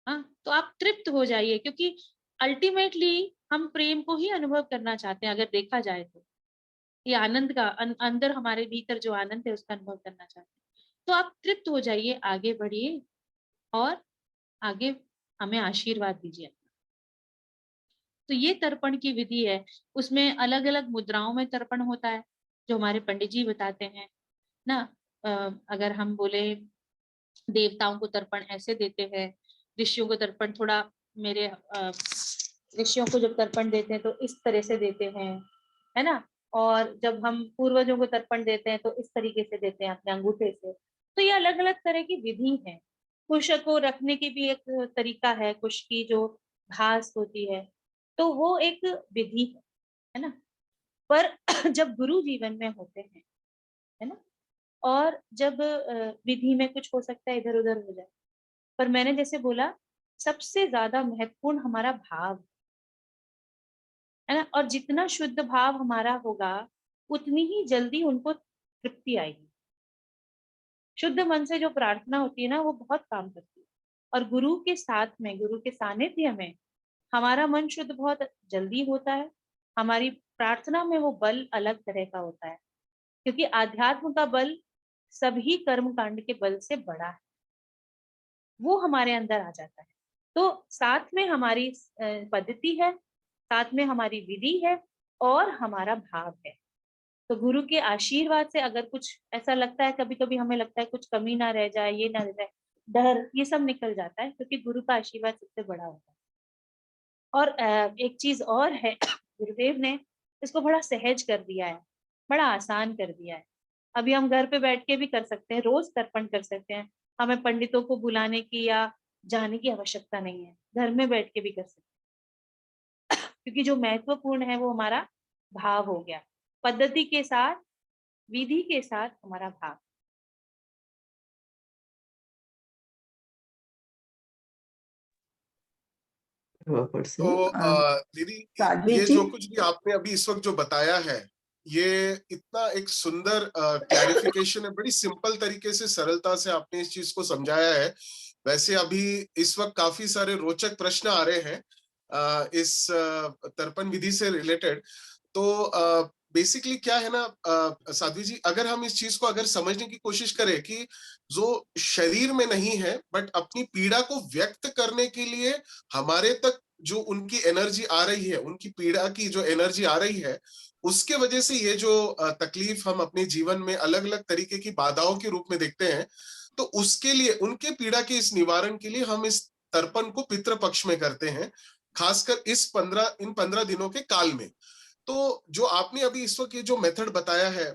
हाँ, तो आप तृप्त हो जाइए, क्योंकि अल्टीमेटली हम प्रेम को ही अनुभव करना चाहते हैं। अगर देखा जाए तो ये आनंद का अंदर हमारे भीतर जो आनंद है उसका अनुभव करना चाहते हैं। तो आप तृप्त हो जाइए, आगे बढ़िए और आगे हमें आशीर्वाद दीजिए। तो ये तर्पण की विधि है। उसमें अलग अलग मुद्राओं में तर्पण होता है, जो हमारे पंडित जी बताते हैं ना। अगर हम बोले देवताओं को तर्पण ऐसे देते हैं, ऋषियों को तर्पण थोड़ा मेरे ऋषियों को जब तर्पण देते हैं तो इस तरह से देते हैं, है ना। और जब हम पूर्वजों को तर्पण देते हैं तो इस तरीके से देते हैं, अपने अंगूठे से। तो ये अलग अलग तरह की विधि है। कुश को रखने की भी एक तरीका है, कुश की जो घास होती है, तो वो एक विधि है ना। पर जब गुरु जीवन में होते हैं, है ना, और जब विधि में कुछ हो सकता है इधर उधर हो जाए, पर मैंने जैसे बोला सबसे ज्यादा महत्वपूर्ण हमारा भाव है ना। और जितना शुद्ध भाव हमारा होगा उतनी ही जल्दी उनको तृप्ति आएगी। शुद्ध मन से जो प्रार्थना होती है ना, वो बहुत काम करती है। और गुरु के साथ में, गुरु के सानिध्य में हमारा मन शुद्ध बहुत जल्दी होता है। हमारी प्रार्थना में वो बल अलग तरह का होता है, क्योंकि आध्यात्म का बल सभी कर्म कांड के बल से बड़ा है, वो हमारे अंदर आ जाता है। तो साथ में हमारी पद्धति है, साथ में हमारी विधि है, और हमारा भाव है। तो गुरु के आशीर्वाद से अगर कुछ ऐसा लगता है, कभी कभी हमें लगता है कुछ कमी ना रह जाए, ये ना रह जाए, डर, ये सब निकल जाता है, क्योंकि गुरु का आशीर्वाद सबसे बड़ा होता है। और एक चीज और है, गुरुदेव ने इसको बड़ा सहज कर दिया है, बड़ा आसान कर दिया है। अभी हम घर पे बैठ के भी कर सकते हैं, रोज तर्पण कर सकते हैं। हमें पंडितों को बुलाने की या जाने की आवश्यकता नहीं है, घर में बैठ के भी कर सकते हैं। क्योंकि जो महत्वपूर्ण है वो हमारा भाव हो गया, पद्धति के साथ, विधि के साथ हमारा भाव। तो दीदी, साध्वी ये जी, जो कुछ भी आपने अभी इस वक्त जो बताया है, ये इतना एक सुंदर क्लैरिफिकेशन है, बड़ी सिंपल तरीके से, सरलता से आपने इस चीज को समझाया है। वैसे अभी इस वक्त काफी सारे रोचक प्रश्न आ रहे हैं इस तर्पण विधि से रिलेटेड। तो बेसिकली क्या है ना साध्वी जी, अगर हम इस चीज को अगर समझने की कोशिश करें कि जो शरीर में नहीं है बट अपनी पीड़ा को व्यक्त करने के लिए हमारे तक जो उनकी एनर्जी आ रही है, उनकी पीड़ा की जो एनर्जी आ रही है, उसके वजह से ये जो तकलीफ हम अपने जीवन में अलग अलग तरीके की बाधाओं के रूप में देखते हैं, तो उसके लिए, उनके पीड़ा के इस निवारण के लिए हम इस तर्पण को पितृ पक्ष में करते हैं, खासकर इन 15 दिनों के काल में। तो जो आपने अभी इस वक्त ये जो मेथड बताया है,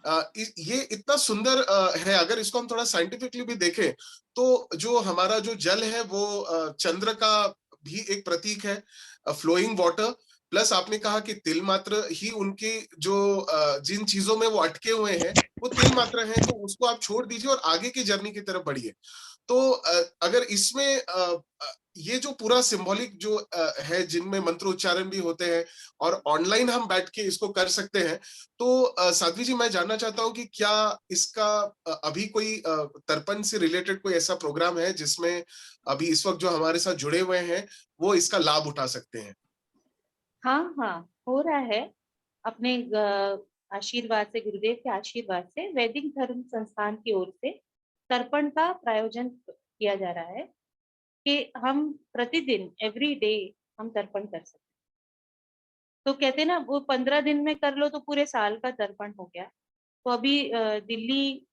ये इतना सुंदर है। अगर इसको हम थोड़ा साइंटिफिकली भी देखें, तो जो हमारा जो जल है वो चंद्र का भी एक प्रतीक है, फ्लोइंग वाटर। प्लस आपने कहा कि तिल मात्र ही उनकी जो जिन चीजों में वो अटके हुए हैं वो तिल मात्र है, तो उसको आप छोड़ दीजिए और आगे की जर्नी की तरफ बढ़िए। तो अगर इसमें ये जो पूरा सिंबॉलिक जो है, जिनमें मंत्र उच्चारण भी होते हैं और ऑनलाइन हम बैठ के इसको कर सकते हैं, तो साध्वी जी, मैं जानना चाहता हूँ कि क्या इसका अभी कोई तर्पण से रिलेटेड कोई ऐसा प्रोग्राम है जिसमें अभी इस वक्त जो हमारे साथ जुड़े हुए हैं वो इसका लाभ उठा सकते हैं? हाँ हाँ, हो रहा है। अपने आशीर्वाद से, गुरुदेव के आशीर्वाद से वैदिक धर्म संस्थान की ओर से तर्पण का प्रायोजन किया जा रहा है कि हम प्रतिदिन एवरी डे हम तर्पण कर सकते हैं। तो कहते हैं ना, वो 15 दिन में कर लो तो पूरे साल का तर्पण हो गया। तो अभी दिल्ली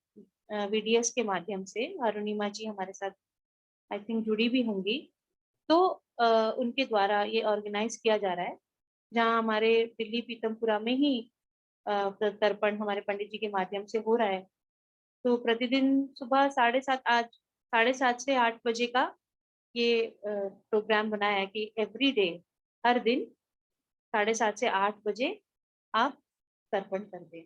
वीडीएस के माध्यम से अरुणिमा जी हमारे साथ आई थिंक जुड़ी भी होंगी। तो उनके द्वारा ये ऑर्गेनाइज किया जा रहा है, जहाँ हमारे दिल्ली पीतमपुरा में ही तर्पण हमारे पंडित जी के माध्यम से हो रहा है। तो प्रतिदिन सुबह 7:30, आज 7:30 से 8 बजे का ये प्रोग्राम बनाया है कि एवरी डे, हर दिन 7:30 से 8 बजे आप तर्पण कर दें।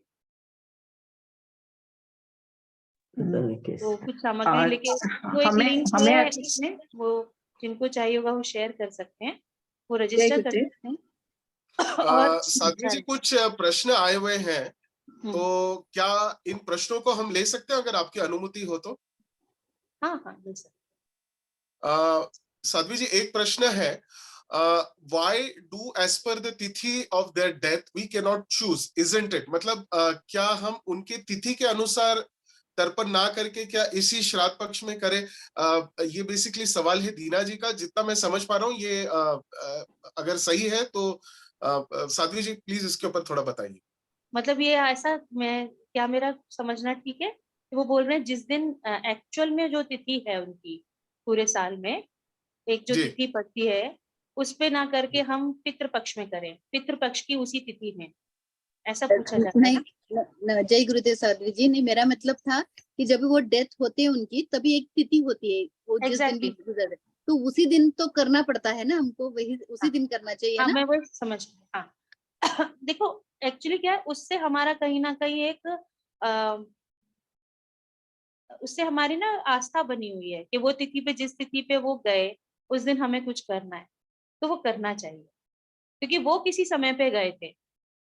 तो कुछ सामग्री लेके, वो एक लिंक है इसमें, वो जिनको चाहिए होगा वो शेयर कर सकते हैं, वो रजिस्टर कर सकते हैं। और साध्वी जी, कुछ प्रश्न आए हुए हैं, तो क्या इन प्रश्नों को हम ले सकते हैं अगर आपकी अनुमति हो तो? हाँ हाँ, ले सकते। साध्वी जी, एक प्रश्न है, why do as per the तिथि of their death we cannot choose, isn't it? मतलब क्या हम उनके तिथि के अनुसार तर्पण ना करके क्या इसी श्राद्ध पक्ष में करें? ये बेसिकली सवाल है दीना जी का, जितना मैं समझ पा रहा हूँ ये अगर सही है तो साध्वी जी प्लीज इसके ऊपर थोड़ा बताइए। मतलब ये ऐसा, मैं क्या, मेरा समझना ठीक है कि वो बोल रहे हैं जिस दिन एक्चुअल में जो तिथि है उनकी पूरे साल में, एक जो जी तिथि पड़ती है उस पे ना करके हम पितृपक्ष में करें, पितृपक्ष की उसी तिथि में, ऐसा पूछा जा रहा है ना? जय गुरुदेव साध्वी जी, नहीं मेरा मतलब था कि जब वो डेथ होते हैं उनकी, तभी एक तिथि होती है, वो जिस दिन भी गुजर, तो उसी दिन तो करना पड़ता है ना हमको, वही उसी दिन करना चाहिए ना? मैं वही समझ, हाँ देखो एक्चुअली क्या है, उससे हमारा कहीं ना कहीं एक उससे हमारी ना आस्था बनी हुई है कि वो तिथि पे, जिस तिथि पे वो गए उस दिन हमें कुछ करना है, तो वो करना चाहिए, क्योंकि वो किसी समय पे गए थे,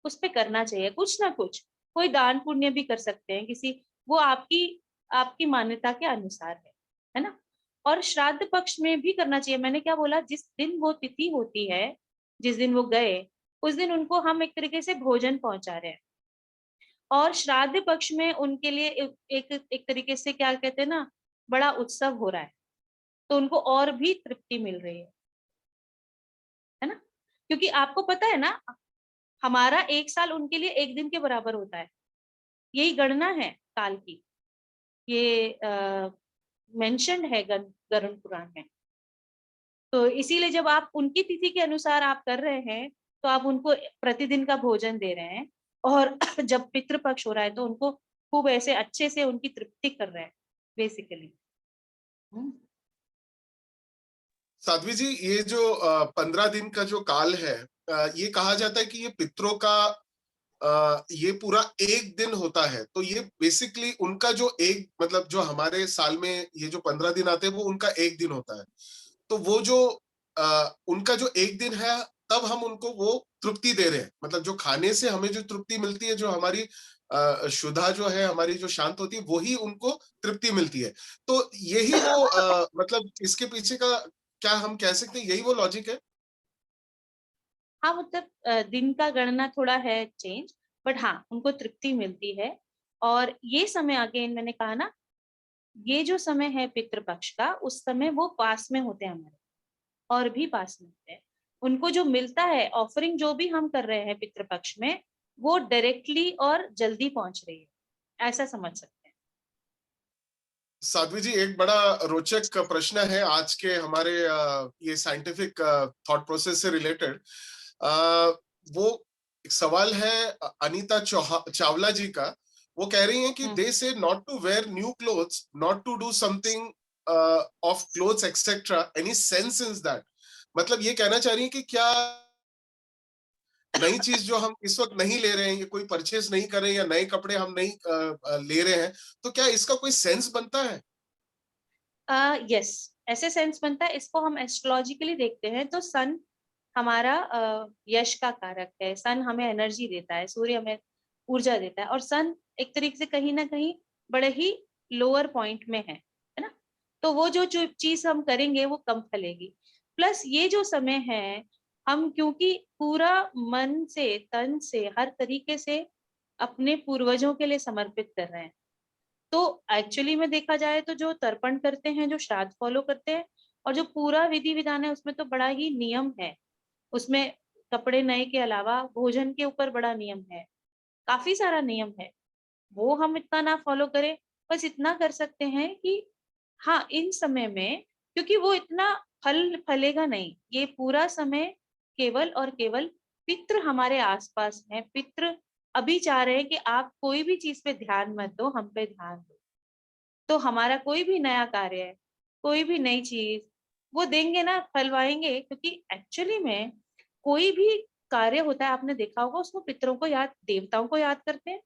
उस पे करना चाहिए कुछ ना कुछ। कोई दान पुण्य भी कर सकते हैं किसी, वो आपकी आपकी मान्यता के अनुसार है ना? और श्राद्ध पक्ष में भी करना चाहिए। मैंने क्या बोला, जिस दिन वो तिथि होती है, जिस दिन वो गए, उस दिन उनको हम एक तरीके से भोजन पहुंचा रहे हैं, और श्राद्ध पक्ष में उनके लिए एक तरीके से क्या कहते हैं ना, बड़ा उत्सव हो रहा है, तो उनको और भी तृप्ति मिल रही है ना? क्योंकि आपको पता है ना, हमारा एक साल उनके लिए एक दिन के बराबर होता है, यही गणना है काल की, ये मेंशन है गरुड़ पुराण में। तो इसीलिए जब आप उनकी तिथि के अनुसार आप कर रहे हैं, तो आप उनको प्रतिदिन का भोजन दे रहे हैं, और जब पितृपक्ष हो रहा है तो उनको खूब ऐसे अच्छे से उनकी तृप्ति कर रहे हैं बेसिकली। साध्वी जी, ये जो 15 दिन का जो काल है, ये कहा जाता है कि ये पितरों का ये पूरा एक दिन होता है, तो ये बेसिकली उनका जो एक, मतलब जो हमारे साल में ये जो 15 दिन आते हैं वो उनका एक दिन होता है, तो वो जो उनका जो एक दिन है, तब हम उनको वो तृप्ति दे रहे हैं, मतलब जो खाने से हमें जो तृप्ति मिलती है, जो हमारी शुद्धा जो है, हमारी जो शांत होती है, वही उनको तृप्ति मिलती है। तो यही वो मतलब इसके पीछे का क्या हम कह सकते हैं, यही वो लॉजिक है? हाँ मतलब दिन का गणना थोड़ा है चेंज, बट हाँ उनको तृप्ति मिलती है। और ये समय, अगेन मैंने कहा ना, ये जो समय है पितृपक्ष का, उस समय वो पास में होते हैं हमारे, और भी पास में होते हैं। उनको जो मिलता है ऑफरिंग, जो भी हम कर रहे हैं पितृपक्ष में, वो डायरेक्टली और जल्दी पहुंच रही है, ऐसा समझ सकते हैं। साध्वी जी, एक बड़ा रोचक प्रश्न है आज के हमारे ये साइंटिफिक थॉट प्रोसेस से रिलेटेड। वो एक सवाल है अनीता चावला जी का। वो कह रही हैं कि they say not to wear new clothes, not to do something of clothes etcetera, any sense in that? मतलब ये कहना चाह रही हैं कि क्या नई चीज जो हम इस वक्त नहीं ले रहे हैं, ये कोई परचेज नहीं कर रहे हैं, या नए कपड़े हम नहीं ले रहे हैं, तो क्या इसका कोई सेंस बनता है? यस, ऐसे सेंस बनता है। इसको हम एस्ट्रोलॉजिकली देखते हैं तो सन हमारा यश का कारक है, सन हमें एनर्जी देता है, सूर्य हमें ऊर्जा देता है, और सन एक तरीके से कहीं ना कहीं बड़े ही लोअर पॉइंट में है ना? तो वो जो चीज हम करेंगे वो कम फलेगी। प्लस ये जो समय है, हम क्योंकि पूरा मन से, तन से, हर तरीके से अपने पूर्वजों के लिए समर्पित कर रहे हैं। तो एक्चुअली में देखा जाए तो जो तर्पण करते हैं, जो श्राद्ध फॉलो करते हैं, और जो पूरा विधि विधान है उसमें तो बड़ा ही नियम है। उसमें कपड़े नए के अलावा भोजन के ऊपर बड़ा नियम है, काफी सारा नियम है। वो हम इतना ना फॉलो करें, बस इतना कर सकते हैं कि हाँ, इन समय में, क्योंकि वो इतना फल फलेगा नहीं, ये पूरा समय केवल और केवल पितृ हमारे आसपास हैं। पितृ अभी चाह रहे हैं कि आप कोई भी चीज पे ध्यान मत दो, हम पे ध्यान दो। तो हमारा कोई भी नया कार्य है, कोई भी नई चीज, वो देंगे ना, फलवाएंगे। क्योंकि एक्चुअली में कोई भी कार्य होता है, आपने देखा होगा, उसको पितरों को याद, देवताओं को याद करते हैं,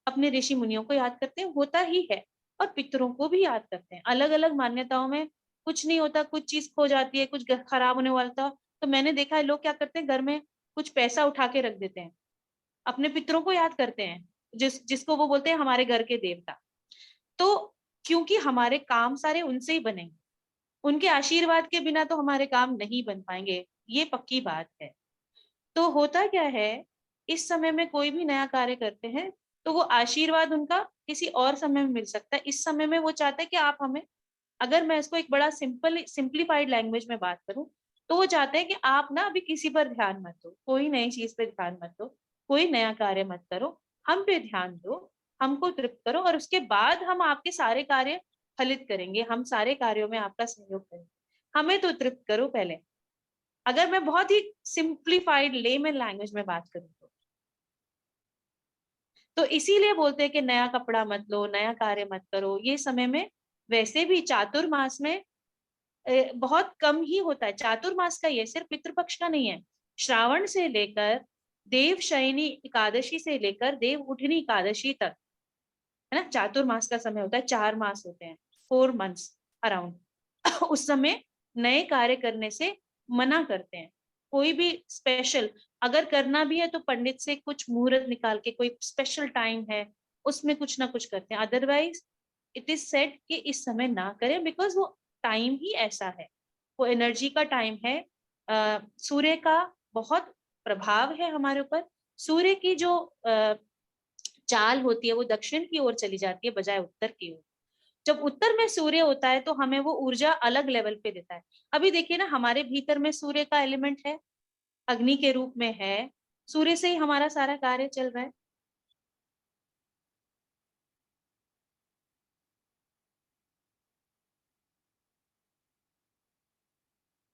अपने ऋषि मुनियों को याद करते हैं, होता ही है। और पितरों को भी याद करते हैं। अलग अलग मान्यताओं में कुछ नहीं होता, कुछ चीज खो जाती है, कुछ खराब होने वाला था, तो मैंने देखा है लोग क्या करते हैं, घर में कुछ पैसा उठा के रख देते हैं, अपने पितरों को याद करते हैं, जिसको वो बोलते हैं हमारे घर के देवता। तो क्योंकि हमारे काम सारे उनसे ही बनेंगे, उनके आशीर्वाद के बिना तो हमारे काम नहीं बन पाएंगे, ये पक्की बात है। तो होता क्या है, इस समय में कोई भी नया कार्य करते हैं तो वो आशीर्वाद उनका किसी और समय में मिल सकता है। इस समय में वो चाहते हैं कि आप हमें, अगर मैं इसको एक बड़ा सिंप्लीफाइड लैंग्वेज में बात करूं, तो वो चाहते हैं कि आप ना अभी किसी पर ध्यान मत दो, कोई नई चीज पे ध्यान मत दो, कोई नया कार्य मत करो, हम पे ध्यान दो, हमको तृप्त करो, और उसके बाद हम आपके सारे कार्य फलित करेंगे, हम सारे कार्यों में आपका सहयोग करेंगे, हमें तो तृप्त करो पहले। अगर मैं बहुत ही सिंप्लीफाइड लेमन लैंग्वेज में बात करूं तो इसीलिए बोलते हैं कि नया कपड़ा मत लो, नया कार्य मत करो। ये समय में वैसे भी चातुर्मास में बहुत कम ही होता है। चातुर्मास का ये सिर्फ पितृपक्ष का नहीं है, श्रावण से लेकर देवशयनी एकादशी से लेकर देव उठनी एकादशी तक, है ना, चातुर्मास का समय होता है। 4 मास होते हैं, 4 मंथ्स अराउंड। उस समय नए कार्य करने से मना करते हैं। कोई भी स्पेशल अगर करना भी है तो पंडित से कुछ मुहूर्त निकाल के, कोई स्पेशल टाइम है उसमें कुछ ना कुछ करते हैं। अदरवाइज इट इज सेड कि इस समय ना करें, बिकॉज वो टाइम ही ऐसा है, वो एनर्जी का टाइम है। सूर्य का बहुत प्रभाव है हमारे ऊपर। सूर्य की जो चाल होती है वो दक्षिण की ओर चली जाती है बजाय उत्तर की ओर। जब उत्तर में सूर्य होता है तो हमें वो ऊर्जा अलग लेवल पे देता है। अभी देखिए ना, हमारे भीतर में सूर्य का एलिमेंट है, अग्नि के रूप में है, सूर्य से ही हमारा सारा कार्य चल रहा है।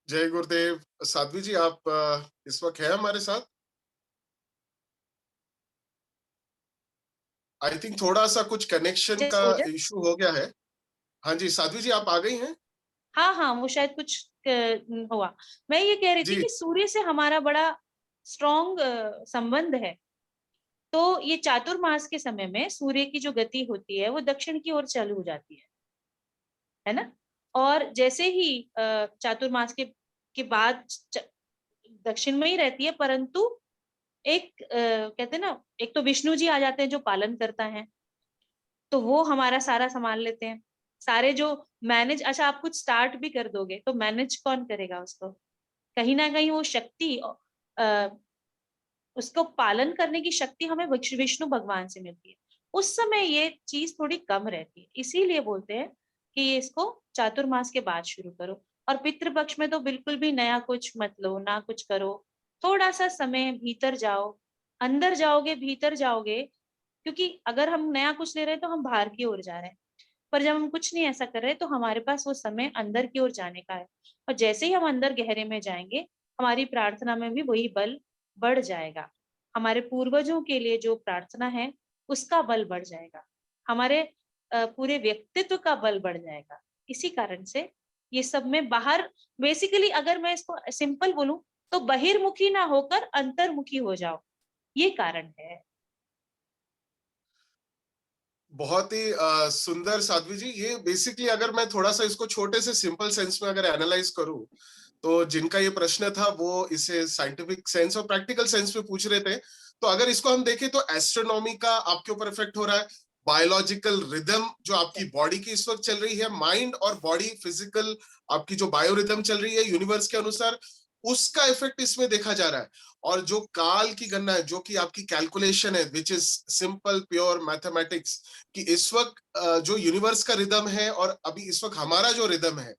जय गुरुदेव। साध्वी जी, आप इस वक्त है हमारे साथ? आई थिंक थोड़ा सा कुछ कनेक्शन का इशू हो गया है। हाँ जी, साध्वी जी आप आ गई हैं? हाँ हाँ, वो शायद कुछ हुआ। मैं ये कह रही थी कि सूर्य से हमारा बड़ा स्ट्रॉन्ग संबंध है। तो ये चातुर्मास के समय में सूर्य की जो गति होती है वो दक्षिण की ओर चालू हो जाती है ना। और जैसे ही चातुर्मास के बाद दक्षिण में ही रहती है, परंतु एक कहते हैं ना, एक तो विष्णु जी आ जाते हैं जो पालन करता है, तो वो हमारा सारा संभाल लेते हैं। सारे जो मैनेज, अच्छा आप कुछ स्टार्ट भी कर दोगे तो मैनेज कौन करेगा उसको? कहीं ना कहीं वो शक्ति, उसको पालन करने की शक्ति हमें विष्णु भगवान से मिलती है। उस समय ये चीज थोड़ी कम रहती है, इसीलिए बोलते हैं कि ये इसको चातुर्मास के बाद शुरू करो। और पितृपक्ष में तो बिल्कुल भी नया कुछ मत लो, ना कुछ करो। थोड़ा सा समय भीतर जाओ, अंदर जाओगे, भीतर जाओगे, क्योंकि अगर हम नया कुछ ले रहे हैं तो हम बाहर की ओर जा रहे हैं, पर जब हम कुछ नहीं ऐसा कर रहे तो हमारे पास वो समय अंदर की ओर जाने का है। और जैसे ही हम अंदर गहरे में जाएंगे, हमारी प्रार्थना में भी वही बल बढ़ जाएगा। हमारे पूर्वजों के लिए जो प्रार्थना है उसका बल बढ़ जाएगा, हमारे पूरे व्यक्तित्व का बल बढ़ जाएगा। इसी कारण से ये सब में बाहर, बेसिकली अगर मैं इसको सिंपल बोलूं तो बहिर्मुखी ना होकर अंतर्मुखी हो जाओ, ये कारण है। बहुत ही सुंदर साध्वी जी। ये बेसिकली अगर मैं थोड़ा सा इसको छोटे से सिंपल सेंस में अगर एनालाइज करूं, तो जिनका ये प्रश्न था वो इसे साइंटिफिक सेंस और प्रैक्टिकल सेंस में पूछ रहे थे। तो अगर इसको हम देखें तो एस्ट्रोनॉमी का आपके ऊपर इफेक्ट हो रहा है, बायोलॉजिकल रिदम जो आपकी बॉडी की इस वक्त चल रही है, माइंड और बॉडी फिजिकल आपकी जो बायो रिदम चल रही है यूनिवर्स के अनुसार, उसका इफेक्ट इसमें देखा जा रहा है। और जो काल की गणना है, जो कि आपकी कैलकुलेशन है, which is simple pure mathematics, कि इस वक्त जो यूनिवर्स का रिदम है और अभी इस वक्त हमारा जो रिदम है,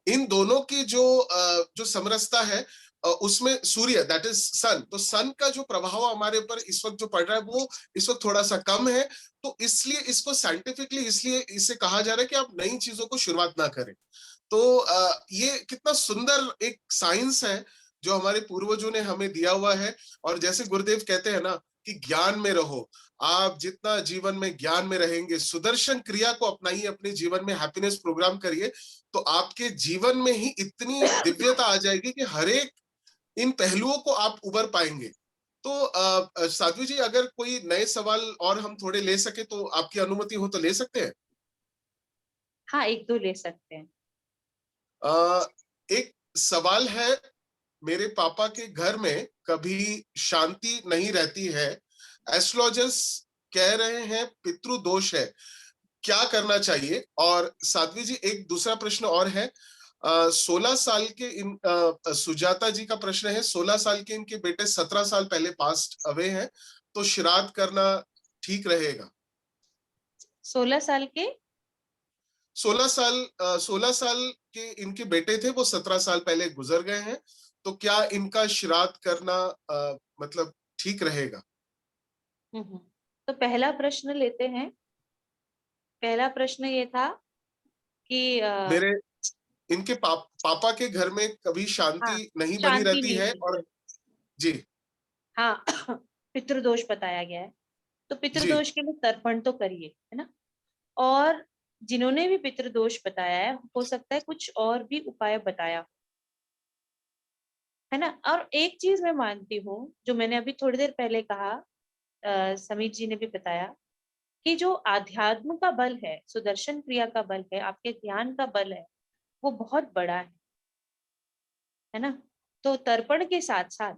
इन दोनों की जो समरसता है, उसमें सूर्य दैट इज सन, तो सन का जो प्रभाव हमारे ऊपर इस वक्त जो पड़ रहा है वो इस वक्त थोड़ा सा कम है। तो इसलिए इसको साइंटिफिकली इसलिए इसे कहा जा रहा है कि आप नई चीजों को शुरुआत ना करें। तो ये कितना सुंदर एक साइंस है जो हमारे पूर्वजों ने हमें दिया हुआ है। और जैसे गुरुदेव कहते हैं ना कि ज्ञान में रहो, आप जितना जीवन में ज्ञान में रहेंगे, सुदर्शन क्रिया को अपनाइए, अपने जीवन में हैप्पीनेस प्रोग्राम करिए, तो आपके जीवन में ही इतनी दिव्यता आ जाएगी कि हर एक इन पहलुओं को आप उबर पाएंगे। तो साध्वी जी, अगर कोई नए सवाल और हम थोड़े ले सके तो आपकी अनुमति हो तो ले सकते हैं? हाँ, एक दो ले सकते हैं। एक सवाल है, मेरे पापा के घर में कभी शांति नहीं रहती है, एस्ट्रोलॉजर्स कह रहे हैं पितृदोष है, क्या करना चाहिए? और साध्वी जी, एक दूसरा प्रश्न और है, 16 साल के सुजाता जी का प्रश्न है, 16 साल के इनके बेटे 17 साल पहले पास्ट अवे हैं, तो श्राद्ध करना ठीक रहेगा? 16 साल के 16 साल के इनके बेटे थे, वो 17 साल पहले गुजर गए हैं, तो क्या इनका श्राद्ध करना मतलब ठीक रहेगा? तो पहला प्रश्न लेते हैं। पहला प्रश्न ये था कि मेरे इनके पापा के घर में कभी हाँ, शांति नहीं बनी शांति रहती नहीं है, मिलती। और जी हाँ पितृदोष बताया गया है, तो जी पितृदोष के लिए तर्पण तो करिए, है ना। और जिन्होंने भी पितृदोष बताया है, हो सकता है कुछ और भी उपाय बताया हो, है ना। और एक चीज मैं मानती हूँ, जो मैंने अभी थोड़ी देर पहले कहा, समीर जी ने भी बताया, कि जो आध्यात्म का बल है, सुदर्शन क्रिया का बल है, आपके ध्यान का बल है, वो बहुत बड़ा है ना। तो तर्पण के साथ साथ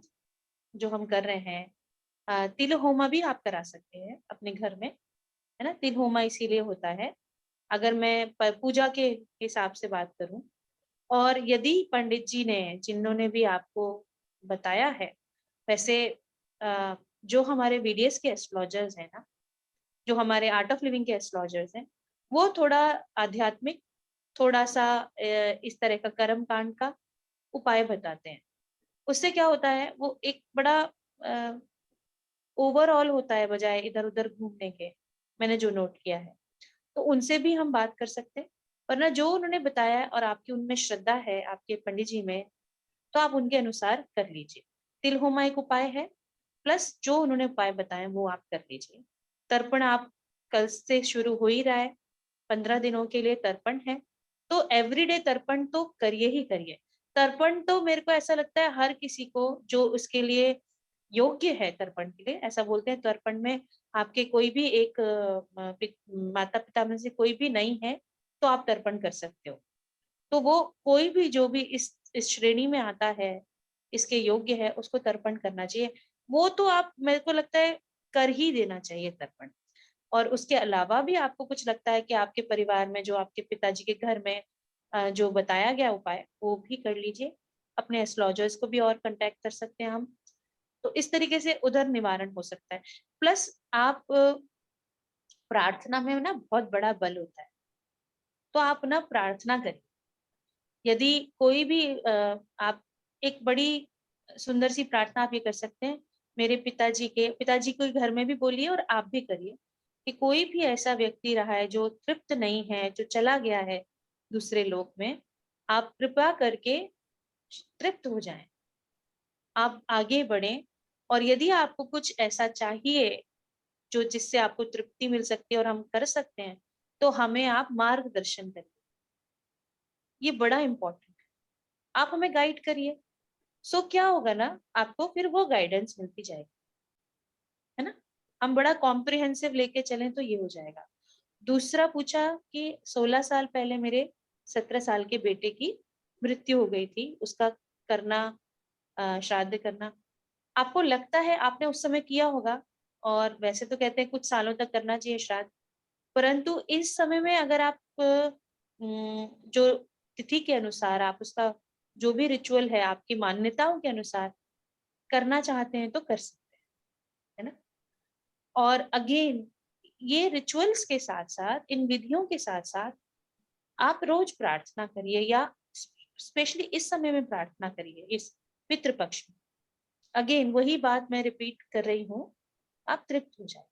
जो हम कर रहे हैं, तिल होमा भी आप करा सकते हैं अपने घर में, है ना। तिल होमा इसीलिए होता है, अगर मैं पूजा के हिसाब से बात करूं, और यदि पंडित जी ने, जिन्होंने भी आपको बताया है, वैसे जो हमारे वीडीएस के एस्ट्रोलॉजर्स हैं ना, जो हमारे आर्ट ऑफ लिविंग के एस्ट्रोलॉजर्स हैं, वो थोड़ा आध्यात्मिक, थोड़ा सा इस तरह का कर्म कांड का उपाय बताते हैं। उससे क्या होता है, वो एक बड़ा ओवरऑल होता है, बजाय इधर उधर घूमने के, मैंने जो नोट किया है। तो उनसे भी हम बात कर सकते हैं, वरना जो उन्होंने बताया है और आपकी उनमें श्रद्धा है, आपके पंडित जी में, तो आप उनके अनुसार कर लीजिए। तिल होमा एक उपाय है, प्लस जो उन्होंने उपाय बताए वो आप कर लीजिए। तर्पण आप कल से शुरू हो ही रहा है, 15 दिनों के लिए तर्पण है, तो एवरीडे तर्पण तो करिए ही करिए। तर्पण तो मेरे को ऐसा लगता है हर किसी को जो उसके लिए योग्य है तर्पण के लिए, ऐसा बोलते हैं तर्पण में आपके कोई भी एक माता पिता में से कोई भी नहीं है, तो आप तर्पण कर सकते हो। तो वो कोई भी जो भी इस श्रेणी में आता है, इसके योग्य है, उसको तर्पण करना चाहिए। वो तो आप, मेरे को लगता है, कर ही देना चाहिए तर्पण। और उसके अलावा भी आपको कुछ लगता है कि आपके परिवार में, जो आपके पिताजी के घर में जो बताया गया उपाय, वो भी कर लीजिए। अपने एस्ट्रोलॉजर्स को भी और कांटेक्ट कर सकते हैं हम, तो इस तरीके से उधर निवारण हो सकता है। प्लस आप प्रार्थना में ना बहुत बड़ा बल होता है, तो आप ना प्रार्थना करिए। यदि कोई भी आप एक बड़ी सुंदर सी प्रार्थना आप ये कर सकते हैं, मेरे पिताजी को घर में भी बोलिए और आप भी करिए, कि कोई भी ऐसा व्यक्ति रहा है जो तृप्त नहीं है, जो चला गया है दूसरे लोक में, आप कृपा करके तृप्त हो जाएं, आप आगे बढ़ें। और यदि आपको कुछ ऐसा चाहिए जो जिससे आपको तृप्ति मिल सकती है और हम कर सकते हैं, तो हमें आप मार्गदर्शन करिए, ये बड़ा इंपॉर्टेंट है। आप हमें गाइड करिए, सो क्या होगा ना, आपको फिर वो गाइडेंस मिलती जाएगी, है ना। हम बड़ा कॉम्प्रिहेंसिव लेके चलें तो ये हो जाएगा। दूसरा पूछा कि 16 साल पहले मेरे 17 साल के बेटे की मृत्यु हो गई थी, उसका करना, श्राद्ध करना, आपको लगता है आपने उस समय किया होगा, और वैसे तो कहते हैं कुछ सालों तक करना चाहिए श्राद्ध, परंतु इस समय में अगर आप जो तिथि के अनुसार आप उसका जो भी रिचुअल है आपकी मान्यताओं के अनुसार करना चाहते हैं तो कर सकते हैं, है ना। और अगेन ये रिचुअल्स के साथ साथ, इन विधियों के साथ साथ आप रोज प्रार्थना करिए, या स्पेशली इस समय में प्रार्थना करिए, इस पितृपक्ष में। अगेन वही बात मैं रिपीट कर रही हूँ, आप तृप्त हो जाए।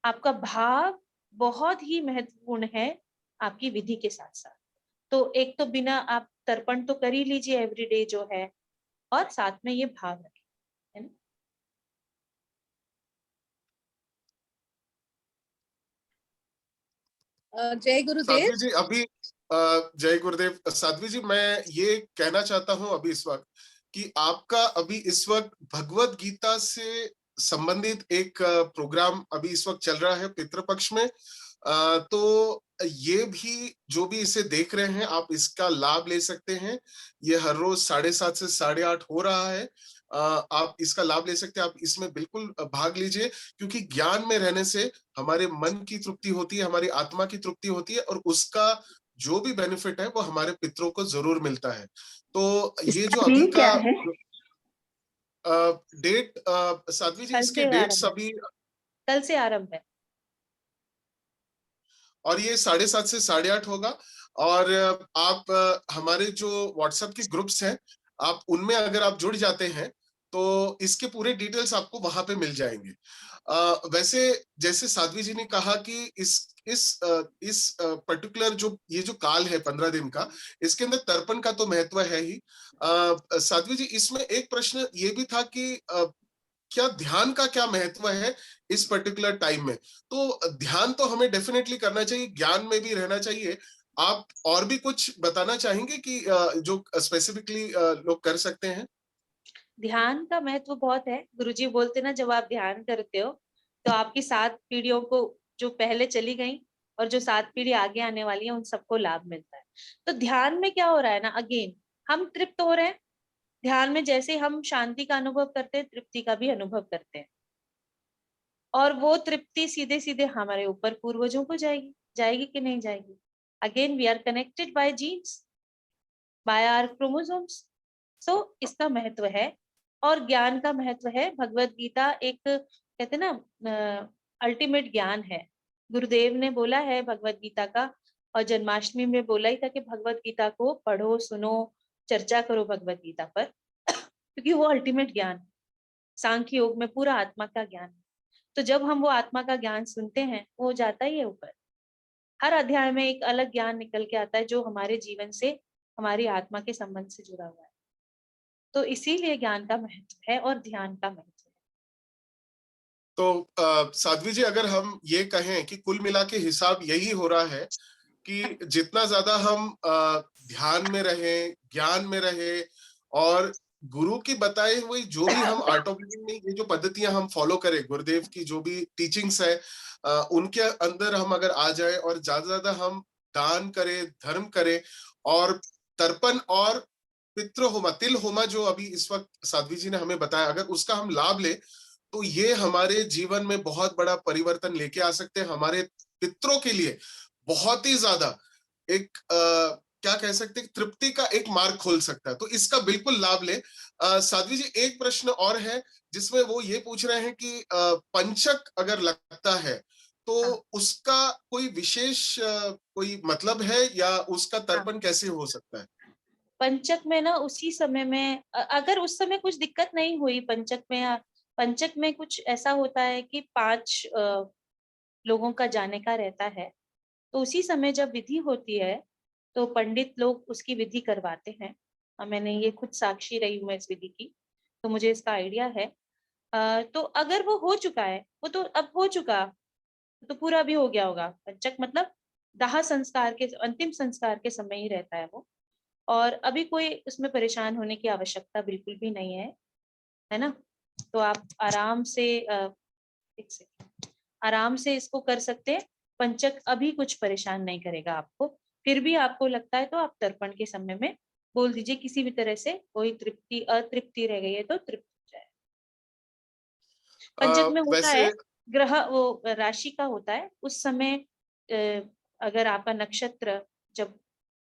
आपका भाव बहुत ही महत्वपूर्ण है आपकी विधि के साथ साथ। तो एक तो बिना आप तर्पण तो कर ही लीजिए एवरीडे जो है, और साथ में ये भाव रखें, है ना। जय गुरुदेव। साध्वी जी अभी जय गुरुदेव। साध्वी जी मैं ये कहना चाहता हूं अभी इस वक्त कि आपका अभी इस वक्त भगवत गीता से संबंधित एक प्रोग्राम अभी इस वक्त चल रहा है पितृपक्ष में। तो ये भी जो भी इसे देख रहे हैं आप इसका लाभ ले सकते हैं। ये हर रोज 7:30 से 8:30 हो रहा है। आप इसका लाभ ले सकते हैं, आप इसमें बिल्कुल भाग लीजिए, क्योंकि ज्ञान में रहने से हमारे मन की तृप्ति होती है, हमारी आत्मा की तृप्ति होती है, और उसका जो भी बेनिफिट है वो हमारे पितरों को जरूर मिलता है। तो ये जो अभी लिंक का क्या है? डेट साध्वी जी, कल इसके से डेट्स आरंभ है, अभी, कल से आरंभ है। और ये 7:30 से 8:30 होगा। और आप हमारे जो व्हाट्सएप के ग्रुप्स हैं, आप उनमें अगर आप जुड़ जाते हैं तो इसके पूरे डिटेल्स आपको वहां पे मिल जाएंगे। वैसे जैसे साध्वी जी ने कहा कि इस पर्टिकुलर जो ये जो काल है 15 दिन का, इसके अंदर तर्पण का तो महत्व है ही। साध्वी जी इसमें एक प्रश्न ये भी था कि क्या ध्यान का क्या महत्व है इस पर्टिकुलर टाइम में। तो ध्यान तो हमें डेफिनेटली करना चाहिए, ज्ञान में भी रहना चाहिए। आप और भी कुछ बताना चाहेंगे कि जो स्पेसिफिकली लोग कर सकते हैं। ध्यान का महत्व बहुत है। गुरुजी बोलते ना, जब आप ध्यान करते हो तो आपकी 7 पीढ़ियों को, जो पहले चली गई और जो 7 पीढ़ी आगे आने वाली है, उन सबको लाभ मिलता है। तो ध्यान में क्या हो रहा है ना, अगेन हम तृप्त हो रहे हैं। ध्यान में जैसे हम शांति का अनुभव करते हैं, तृप्ति का भी अनुभव करते हैं, और वो तृप्ति सीधे सीधे हमारे ऊपर पूर्वजों को जाएगी। जाएगी कि नहीं जाएगी? Again we are connected by genes, by our chromosomes. So इसका महत्व है, और ज्ञान का महत्व है। भगवत गीता एक, कहते ना, अल्टीमेट ज्ञान है। गुरुदेव ने बोला है भगवत गीता का, और जन्माष्टमी में बोला ही था कि भगवत गीता को पढ़ो, सुनो, चर्चा करो भगवत गीता पर, क्योंकि वो अल्टीमेट ज्ञान है। सांख्य योग में पूरा आत्मा का ज्ञान है। तो जब हम वो आत्मा का ज्ञान सुनते हैं, वो जाता ही है ऊपर। हर अध्याय में एक अलग ज्ञान निकल के आता है, जो हमारे जीवन से, हमारी आत्मा के संबंध से जुड़ा हुआ है। तो इसीलिए ज्ञान का महत्व है और ध्यान का महत्व है। तो साध्वी जी अगर हम ये कहें कि कुल मिला के हिसाब यही हो रहा है कि जितना ज्यादा हम ध्यान में रहे, ज्ञान में रहे, और गुरु की बताई हुई जो भी हम आर्ट ऑफ लिविंग में ये जो पद्धतियां हम फॉलो करें, गुरुदेव की जो भी टीचिंग्स है, उनके अंदर हम अगर आ जाए और ज्यादा ज्यादा हम दान करें, धर्म करें, और तर्पण और पितृ होमा, तिल होमा जो अभी इस वक्त साध्वी जी ने हमें बताया, अगर उसका हम लाभ ले तो ये हमारे जीवन में बहुत बड़ा परिवर्तन लेके आ सकते हैं। हमारे पितरों के लिए बहुत ही ज्यादा एक क्या कह सकते हैं, तृप्ति का एक मार्ग खोल सकता है। तो इसका बिल्कुल लाभ ले। साध्वी जी एक प्रश्न और है जिसमें वो ये पूछ रहे हैं कि पंचक अगर लगता है तो उसका कोई विशेष कोई मतलब है, या उसका तर्पण कैसे हो सकता है? पंचक में ना, उसी समय में अगर उस समय कुछ दिक्कत नहीं हुई पंचक में, या पंचक में कुछ ऐसा होता है कि 5 लोगों का जाने का रहता है, तो उसी समय जब विधि होती है तो पंडित लोग उसकी विधि करवाते हैं। मैंने ये खुद साक्षी रही हूँ इस विधि की, तो मुझे इसका आइडिया है। तो अगर वो हो चुका है, वो तो अब हो चुका, तो पूरा भी हो गया होगा। पंचक मतलब दाह संस्कार के, अंतिम संस्कार के समय ही रहता है वो, और अभी कोई उसमें परेशान होने की आवश्यकता बिल्कुल भी नहीं है ना। तो आप आराम से एक सेकंड, आराम से इसको कर सकते हैं। पंचक अभी कुछ परेशान नहीं करेगा आपको। फिर भी आपको लगता है तो आप तर्पण के समय में बोल दीजिए, किसी भी तरह से कोई तृप्ति अतृप्ति रह गई है तो तृप्त हो जाए। पंचक में होता वैसे है, ग्रह वो राशि का होता है उस समय। अगर आपका नक्षत्र, जब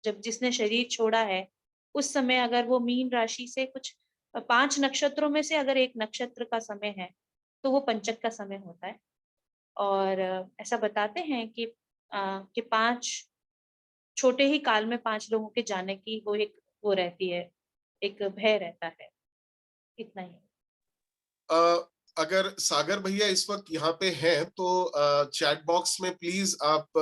जब जिसने शरीर छोड़ा है उस समय अगर वो मीन राशि से कुछ 5 नक्षत्रों में से अगर एक नक्षत्र का समय है तो वो पंचक का समय होता है। और ऐसा बताते हैं कि 5 छोटे ही काल में 5 लोगों के जाने की वो रहती है, एक भय रहता है। इतना ही। अगर सागर भैया इस वक्त यहाँ पे हैं तो चैट बॉक्स में प्लीज आप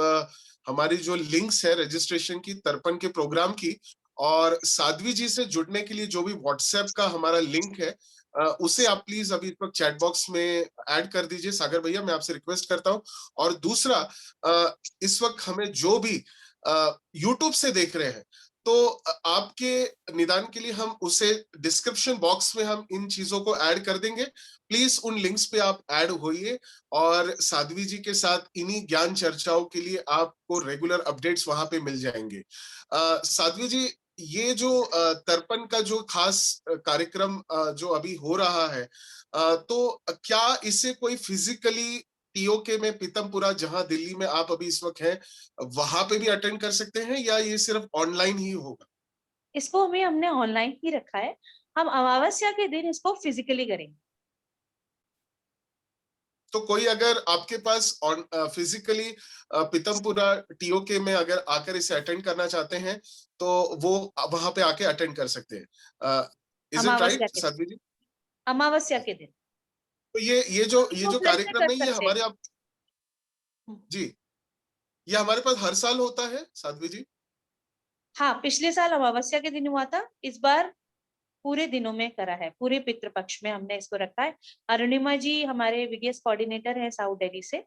हमारी जो लिंक्स है रजिस्ट्रेशन की, तर्पण के प्रोग्राम की, और साध्वी जी से जुड़ने के लिए जो भी व्हाट्सएप का हमारा लिंक है उसे आप प्लीज अभी इस वक्त चैट बॉक्स में ऐड कर दीजिए सागर भैया, मैं आपसे रिक्वेस्ट करता हूँ। और दूसरा, इस वक्त हमें जो भी यूट्यूब से देख रहे हैं तो आपके निदान के लिए हम उसे डिस्क्रिप्शन बॉक्स में हम इन चीजों को ऐड कर देंगे। प्लीज उन लिंक्स पे आप ऐड होइए और साध्वी जी के साथ इन्हीं ज्ञान चर्चाओं के लिए आपको रेगुलर अपडेट्स वहां पे मिल जाएंगे। साध्वी जी, ये जो तर्पण का जो खास कार्यक्रम जो अभी हो रहा है, तो क्या इसे कोई फिजिकली टीओके में पीतमपुरा जहां दिल्ली में आप अभी इस वक्त हैं वहां पे भी अटेंड कर सकते हैं या ये सिर्फ ऑनलाइन ही होगा? इसको हमने ऑनलाइन ही रखा है। हम अमावस्या के दिन इसको फिजिकली करेंगे। तो कोई अगर आपके पास फिजिकली पीतमपुरा टीओके में अगर आकर इसे अटेंड करना चाहते हैं तो वो वहां पे आके अटेंड कर सकते हैं। इज इट अमावस्या राइट के दिन। साध्वी जी? अमावस्या के दिन। तो ये तो जो घर से कार्यक्रम कर है ये सकते हैं। हमारे आप जी, ये हमारे पास हर साल होता है साध्वी जी? हाँ, पिछले साल अमावस्या के दिन हुआ था, इस बार पूरे दिनों में करा है, पूरे पितृपक्ष में हमने इसको रखा है। अरुणिमा जी हमारे वीडीएस कोऑर्डिनेटर है साउथ दिल्ली से,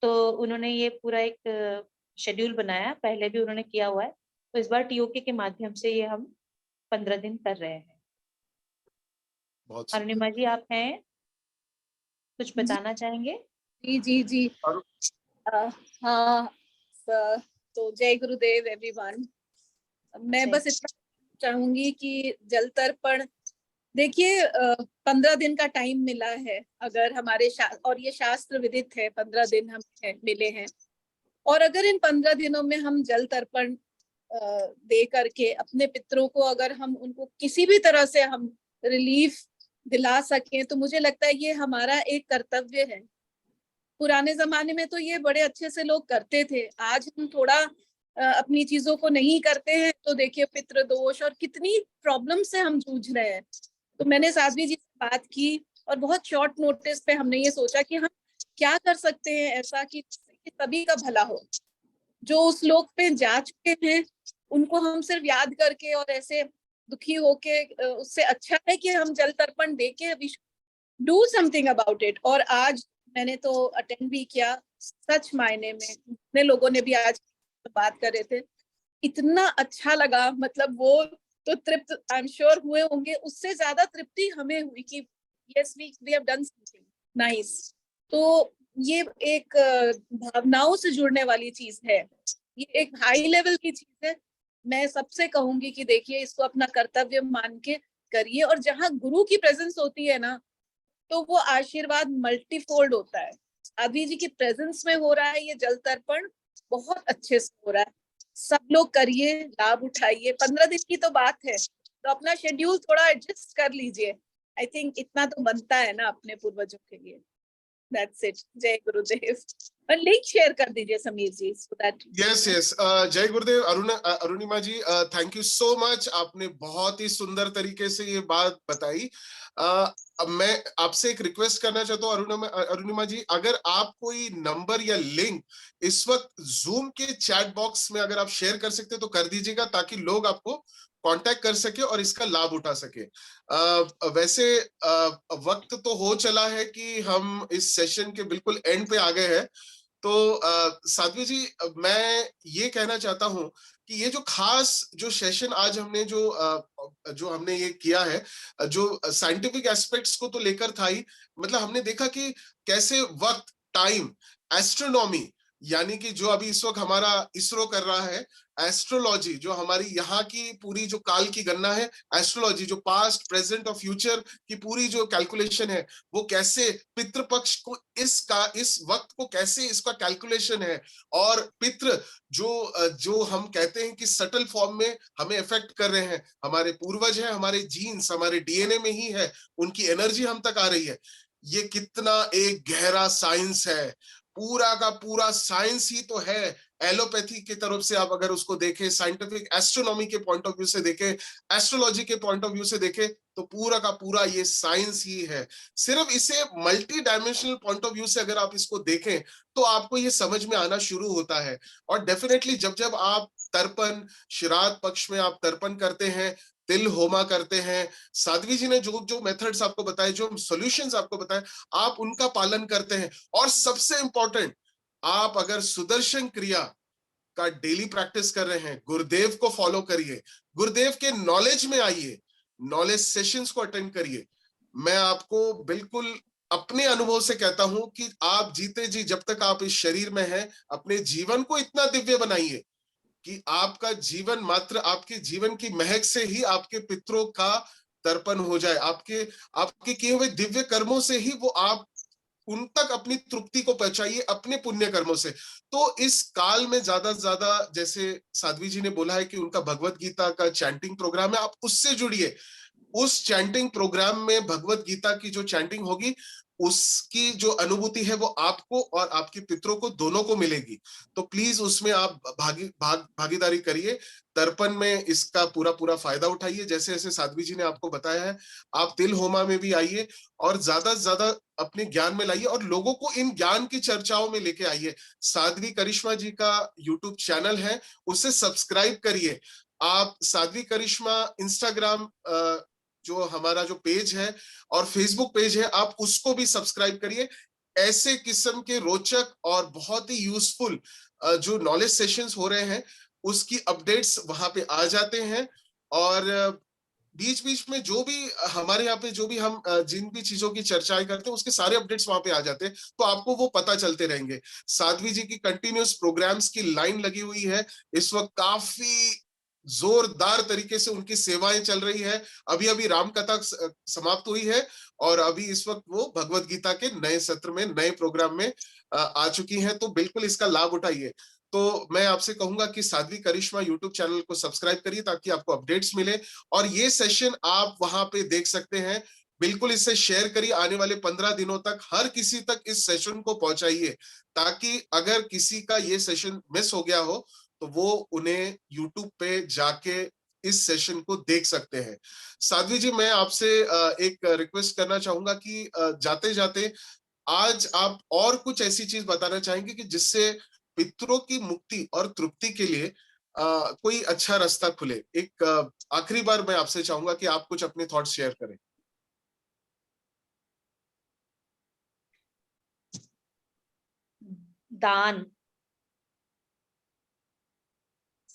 तो उन्होंने ये पूरा एक शेड्यूल बनाया, पहले भी उन्होंने किया हुआ है, तो इस बार टीओके के माध्यम से ये हम 15 दिन कर रहे हैं। बहुत अरुणिमा सुंदर। जी आप हैं, कुछ जी बताना चाहेंगे? जी जी जी। और हाँ तो जय गुरुदेव एवरीवन। मैं जय। बस इतना चाहूंगी कि जल तर्पण, देखिए 15 दिन का टाइम मिला है, अगर हमारे और ये शास्त्र विदित है 15 दिन हम मिले हैं, और अगर इन 15 दिनों में हम जल तर्पण दे करके अपने पितरों को अगर हम उनको किसी भी तरह से हम रिलीफ दिला सकें तो मुझे लगता है ये हमारा एक कर्तव्य है। पुराने जमाने में तो ये बड़े अच्छे से लोग करते थे, आज हम थोड़ा अपनी चीजों को नहीं करते हैं तो देखिए पितृ दोष और कितनी प्रॉब्लम से हम जूझ रहे हैं। तो मैंने साध्वी जी से बात की और बहुत शॉर्ट नोटिस पे हमने ये सोचा कि हम क्या कर सकते हैं ऐसा कि सभी का भला हो। जो उस लोक पे जा चुके हैं उनको हम सिर्फ याद करके और ऐसे दुखी होके उससे अच्छा है कि हम जल तर्पण देके डू समथिंग अबाउट इट। और आज मैंने तो अटेंड भी किया, सच मायने में जितने लोगों ने भी आज बात कर रहे थे इतना अच्छा लगा, मतलब वो तो तृप्त आई एम श्योर हुए होंगे, उससे ज्यादा तृप्ति हमें हुई कि yes we have done something nice. तो ये एक भावनाओं से जुड़ने वाली चीज है, ये एक हाई लेवल की चीज है। मैं सबसे कहूंगी कि देखिए इसको अपना कर्तव्य मान के करिए, और जहाँ गुरु की प्रेजेंस होती है ना तो वो आशीर्वाद मल्टीफोल्ड होता है। साध्वी जी की प्रेजेंस में हो रहा है ये जल तर्पण, बहुत अच्छे से हो रहा है, सब लोग करिए, लाभ उठाइए। 15 दिन की तो बात है तो अपना शेड्यूल थोड़ा एडजस्ट कर लीजिए, आई थिंक इतना तो बनता है ना अपने पूर्वजों के लिए। दैट्स इट, जय गुरुदेव। और लिंक शेयर कर दीजिए समीर जी सो दैट। यस यस, जय गुरुदेव अरुणिमा जी, थैंक यू सो मच, आपने बहुत ही सुंदर तरीके से ये बात बताई। अब मैं आपसे एक रिक्वेस्ट करना चाहता हूँ अरुणिमा जी, अगर आप कोई नंबर या लिंक इस वक्त जूम के चैट बॉक्स में अगर आप शेयर कर सकते तो कर दीजिएगा ताकि लोग आपको कांटेक्ट कर सके और इसका लाभ उठा सके। वैसे वक्त तो हो चला है कि हम इस सेशन के बिल्कुल एंड पे आ गए हैं, तो साध्वी जी मैं ये कहना चाहता हूं कि ये जो खास जो सेशन आज हमने जो हमने ये किया है, जो साइंटिफिक एस्पेक्ट्स को तो लेकर था ही, मतलब हमने देखा कि कैसे वक्त, टाइम, एस्ट्रोनॉमी, यानी कि जो अभी इस वक्त हमारा इसरो कर रहा है, एस्ट्रोलॉजी, जो हमारी यहाँ की पूरी जो काल की गणना है, एस्ट्रोलॉजी जो पास्ट प्रेजेंट और फ्यूचर की पूरी जो कैलकुलेशन है, वो कैसे पितृपक्ष को इस वक्त को कैसे इसका कैलकुलेशन है, और पितृ जो हम कहते हैं कि सटल फॉर्म में हमें इफेक्ट कर रहे हैं, हमारे पूर्वज हैं, हमारे जीन्स हमारे डीएनए में ही है, उनकी एनर्जी हम तक आ रही है। ये कितना एक गहरा साइंस है, पूरा का पूरा साइंस ही तो है। एलोपैथी की तरफ से आप अगर उसको देखें, साइंटिफिक एस्ट्रोनॉमी के पॉइंट ऑफ व्यू से देखें, एस्ट्रोलॉजी के पॉइंट ऑफ व्यू से देखें, तो पूरा का पूरा ये साइंस ही है। सिर्फ इसे multi dimensional point of view से अगर आप इसको देखें तो आपको ये समझ में आना शुरू होता है। और डेफिनेटली जब जब आप तर्पण, श्राद्ध पक्ष में आप तर्पण करते हैं, तिल होमा करते हैं, साध्वी जी ने जो जो मेथड्स आपको बताए, जो सॉल्यूशंस आपको बताए, आप उनका पालन करते हैं, और सबसे इंपॉर्टेंट, आप अगर सुदर्शन क्रिया का डेली प्रैक्टिस कर रहे हैं, गुरुदेव को फॉलो करिए, गुरुदेव के नॉलेज में आइए, नॉलेज सेशंस को अटेंड करिए। मैं आपको बिल्कुल अपने अनुभव से कहता हूं कि आप जीते जी जब तक आप इस शरीर में हैं, अपने जीवन को इतना दिव्य बनाइए कि आपका जीवन मात्र आपके जीवन की महक से ही आपके पितरों का तर्पण हो जाए, आपके आपके किए हुए दिव्य कर्मों से ही वो आप उन तक अपनी तृप्ति को पहुंचाइए, अपने पुण्य कर्मों से। तो इस काल में ज्यादा से ज्यादा, जैसे साध्वी जी ने बोला है कि उनका भगवत गीता का चैंटिंग प्रोग्राम है, आप उससे जुड़िए। उस चैंटिंग प्रोग्राम में भगवत गीता की जो चैंटिंग होगी, उसकी जो अनुभूति है वो आपको और आपके पितरों को दोनों को मिलेगी। तो प्लीज उसमें आप भागीदारी करिए, तर्पण में इसका पूरा पूरा फायदा उठाइए, जैसे जैसे साध्वी जी ने आपको बताया है। आप तिल होमा में भी आइए और ज्यादा से ज्यादा अपने ज्ञान में लाइए और लोगों को इन ज्ञान की चर्चाओं में लेके आइए। साध्वी करिश्मा जी का यूट्यूब चैनल है, उसे सब्सक्राइब करिए। आप साध्वी करिश्मा इंस्टाग्राम जो हमारा जो पेज है और फेसबुक पेज है, आप उसको भी सब्सक्राइब करिए। ऐसे किस्म के रोचक और बहुत ही यूजफुल जो नॉलेज सेशंस हो रहे हैं, उसकी अपडेट्स वहां पे आ जाते हैं। और बीच बीच में जो भी हमारे यहाँ पे जो भी हम जिन भी चीजों की चर्चाएं करते हैं, उसके सारे अपडेट्स वहां पे आ जाते हैं, तो आपको वो पता चलते रहेंगे। साध्वी जी की कंटिन्यूस प्रोग्राम्स की लाइन लगी हुई है, इस वक्त काफी जोरदार तरीके से उनकी सेवाएं चल रही है। अभी अभी राम कथा समाप्त हुई है और अभी इस वक्त वो भगवत गीता के नए सत्र में, नए प्रोग्राम में आ चुकी हैं। तो बिल्कुल इसका लाभ उठाइए। तो मैं आपसे कहूंगा कि साध्वी करिश्मा यूट्यूब चैनल को सब्सक्राइब करिए ताकि आपको अपडेट्स मिले, और ये सेशन आप वहां पे देख सकते हैं। बिल्कुल इसे शेयर करिए, आने वाले 15 दिनों तक हर किसी तक इस सेशन को पहुंचाइए, ताकि अगर किसी का ये सेशन मिस हो गया हो तो वो उन्हें यूट्यूब पे जाके इस सेशन को देख सकते हैं। साध्वी जी, मैं आपसे एक रिक्वेस्ट करना चाहूंगा कि जाते जाते आज आप और कुछ ऐसी चीज बताना चाहेंगे कि जिससे पितरों की मुक्ति और तृप्ति के लिए कोई अच्छा रास्ता खुले। एक आखिरी बार मैं आपसे चाहूंगा कि आप कुछ अपने थॉट्स शेयर करें। दान,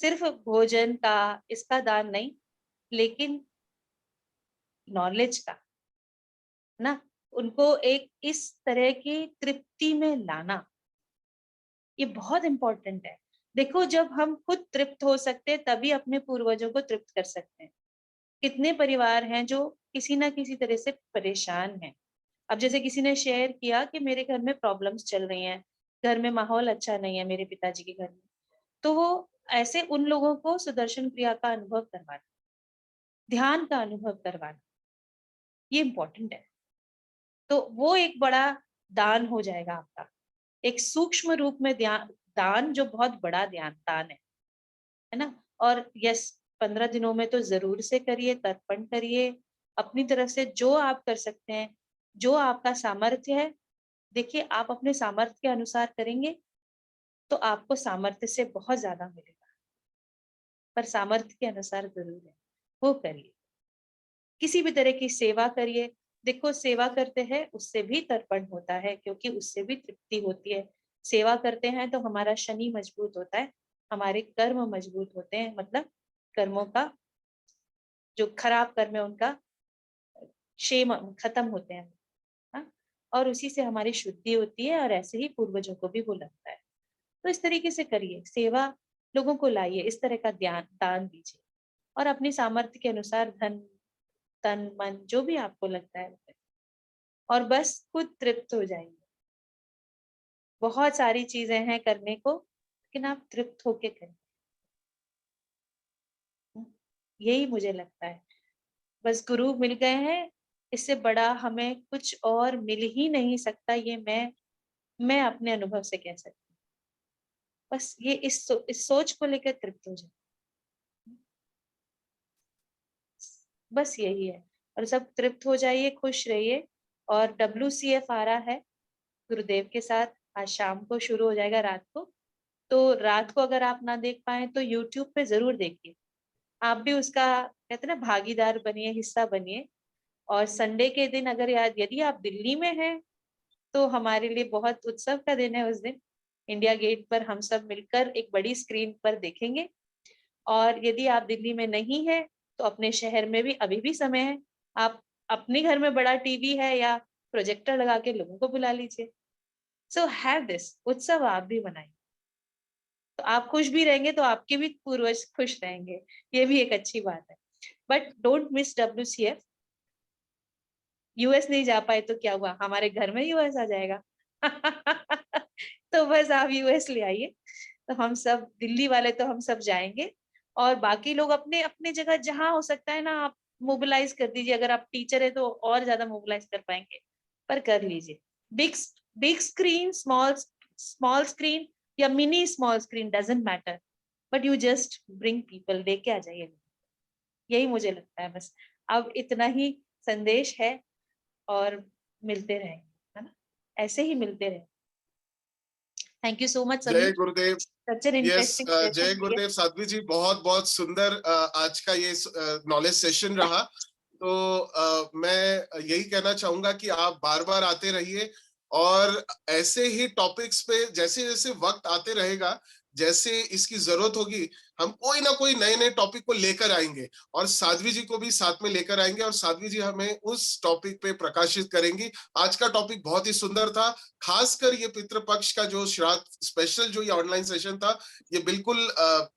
सिर्फ भोजन का, इसका दान नहीं, लेकिन नॉलेज का ना, उनको एक इस तरह की तृप्ति में लाना, ये बहुत इंपॉर्टेंट है। देखो, जब हम खुद तृप्त हो सकते हैं तभी अपने पूर्वजों को तृप्त कर सकते हैं। कितने परिवार हैं जो किसी ना किसी तरह से परेशान हैं। अब जैसे किसी ने शेयर किया कि मेरे घर में प्रॉब्लम्स चल रही हैं, घर में माहौल अच्छा नहीं है मेरे पिताजी के घर में, तो वो ऐसे उन लोगों को सुदर्शन क्रिया का अनुभव करवाना, ध्यान का अनुभव करवाना, ये इम्पोर्टेंट है। तो वो एक बड़ा दान हो जाएगा आपका, एक सूक्ष्म रूप में दान जो बहुत बड़ा दान है ना। और यस, 15 दिनों में तो जरूर से करिए, तर्पण करिए, अपनी तरफ से जो आप कर सकते हैं, जो आपका सामर्थ्य है। देखिए, आप अपने सामर्थ्य के अनुसार करेंगे तो आपको सामर्थ्य से बहुत ज्यादा मिलेगा, पर सामर्थ्य के अनुसार जरूर है, वो करिए। किसी भी तरह की सेवा करिए। देखो, सेवा करते हैं उससे भी तर्पण होता है, क्योंकि उससे भी तृप्ति होती है। सेवा करते हैं तो हमारा शनि मजबूत होता है, हमारे कर्म मजबूत होते हैं, मतलब कर्मों का जो खराब कर्म है उनका क्षेम खत्म होते हैं। हाँ? और उसी से हमारी शुद्धि होती है, और ऐसे ही पूर्वजों को भी वो लगता है। तो इस तरीके से करिए, सेवा लोगों को लाइए, इस तरह का दान दीजिए और अपनी सामर्थ्य के अनुसार धन, तन, मन जो भी आपको लगता है और बस खुद तृप्त हो जाएंगे। बहुत सारी चीजें हैं करने को, लेकिन आप तृप्त होके करें, यही मुझे लगता है। बस गुरु मिल गए हैं, इससे बड़ा हमें कुछ और मिल ही नहीं सकता, ये मैं अपने अनुभव से कह सकती हूँ। बस ये इस सोच को लेकर तृप्त हो जाए, बस यही है। और सब तृप्त हो जाइए, खुश रहिए। और WCF आ रहा है गुरुदेव के साथ, आज शाम को शुरू हो जाएगा, रात को। तो रात को अगर आप ना देख पाए तो YouTube पे जरूर देखिए, आप भी उसका कहते हैं ना भागीदार बनिए, हिस्सा बनिए। और संडे के दिन अगर यदि आप दिल्ली में हैं तो हमारे लिए बहुत उत्सव का दिन है। उस दिन इंडिया गेट पर हम सब मिलकर एक बड़ी स्क्रीन पर देखेंगे। और यदि आप दिल्ली में नहीं है तो अपने शहर में भी अभी भी समय है, आप अपने घर में बड़ा टीवी है या प्रोजेक्टर लगा के लोगों को बुला लीजिए। सो हैव दिस उत्सव, आप भी मनाइए, तो आप खुश भी रहेंगे तो आपके भी पूर्वज खुश रहेंगे, ये भी एक अच्छी बात है। But don't miss WCF। US नहीं जा पाए तो क्या हुआ, हमारे घर में US आ जाएगा। तो बस आप US ले आइए, तो हम सब दिल्ली वाले तो हम सब जाएंगे। और बाकी लोग अपने अपने जगह जहां हो सकता है ना, आप मोबिलाइज कर दीजिए। अगर आप टीचर है तो और ज्यादा मोबिलाइज कर पाएंगे, पर कर लीजिए। Big big screen, small screen या mini small screen, doesn't matter, but you just bring people, लेके आ जाइए। यही मुझे लगता है, बस अब इतना ही संदेश है। और मिलते रहेंगे, है ना, ऐसे ही मिलते रहे। थैंक यू सो मच जय समीर, गुरुदेव। सच एन यस, इंटरेस्टिंग जय सेशन। गुरुदेव साध्वी जी, बहुत बहुत सुंदर आज का ये नॉलेज सेशन रहा। तो मैं यही कहना चाहूंगा कि आप बार बार आते रहिए और ऐसे ही टॉपिक्स पे जैसे जैसे वक्त आते रहेगा, जैसे इसकी जरूरत होगी, हम कोई ना कोई नए नए टॉपिक को लेकर आएंगे और साध्वी जी को भी साथ में लेकर आएंगे और साध्वी जी हमें उस टॉपिक पे प्रकाशित करेंगी। आज का टॉपिक बहुत ही सुंदर था, खासकर ये पितृपक्ष का जो श्राद्ध स्पेशल जो ये ऑनलाइन सेशन था, ये बिल्कुल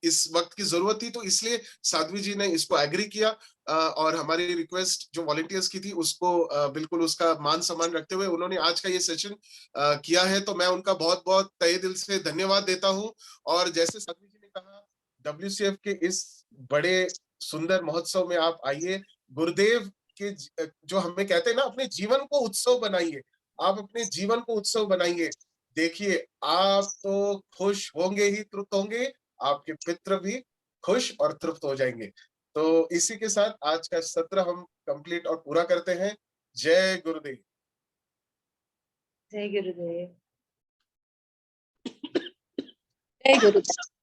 इस वक्त की जरूरत थी, तो इसलिए साध्वी जी ने इसको एग्री किया और हमारी रिक्वेस्ट जो वॉलंटियर्स की थी उसको बिल्कुल उसका मान सम्मान रखते हुए उन्होंने आज का ये सेशन किया है। तो मैं उनका बहुत बहुत तहे दिल से धन्यवाद देता हूँ। और जैसे साध्वी जी ने कहा, WCF के इस बड़े सुंदर महोत्सव में आप आइए, गुरुदेव के जो हमें कहते हैं ना, अपने जीवन को उत्सव बनाइए, आप अपने जीवन को उत्सव बनाइए। देखिए, आप तो खुश होंगे ही तृप्त होंगे, आपके पितृ भी खुश और तृप्त हो जाएंगे। तो इसी के साथ आज का सत्र हम कंप्लीट और पूरा करते हैं। जय गुरुदेव। जय गुरुदेव। जय गुरुदेव।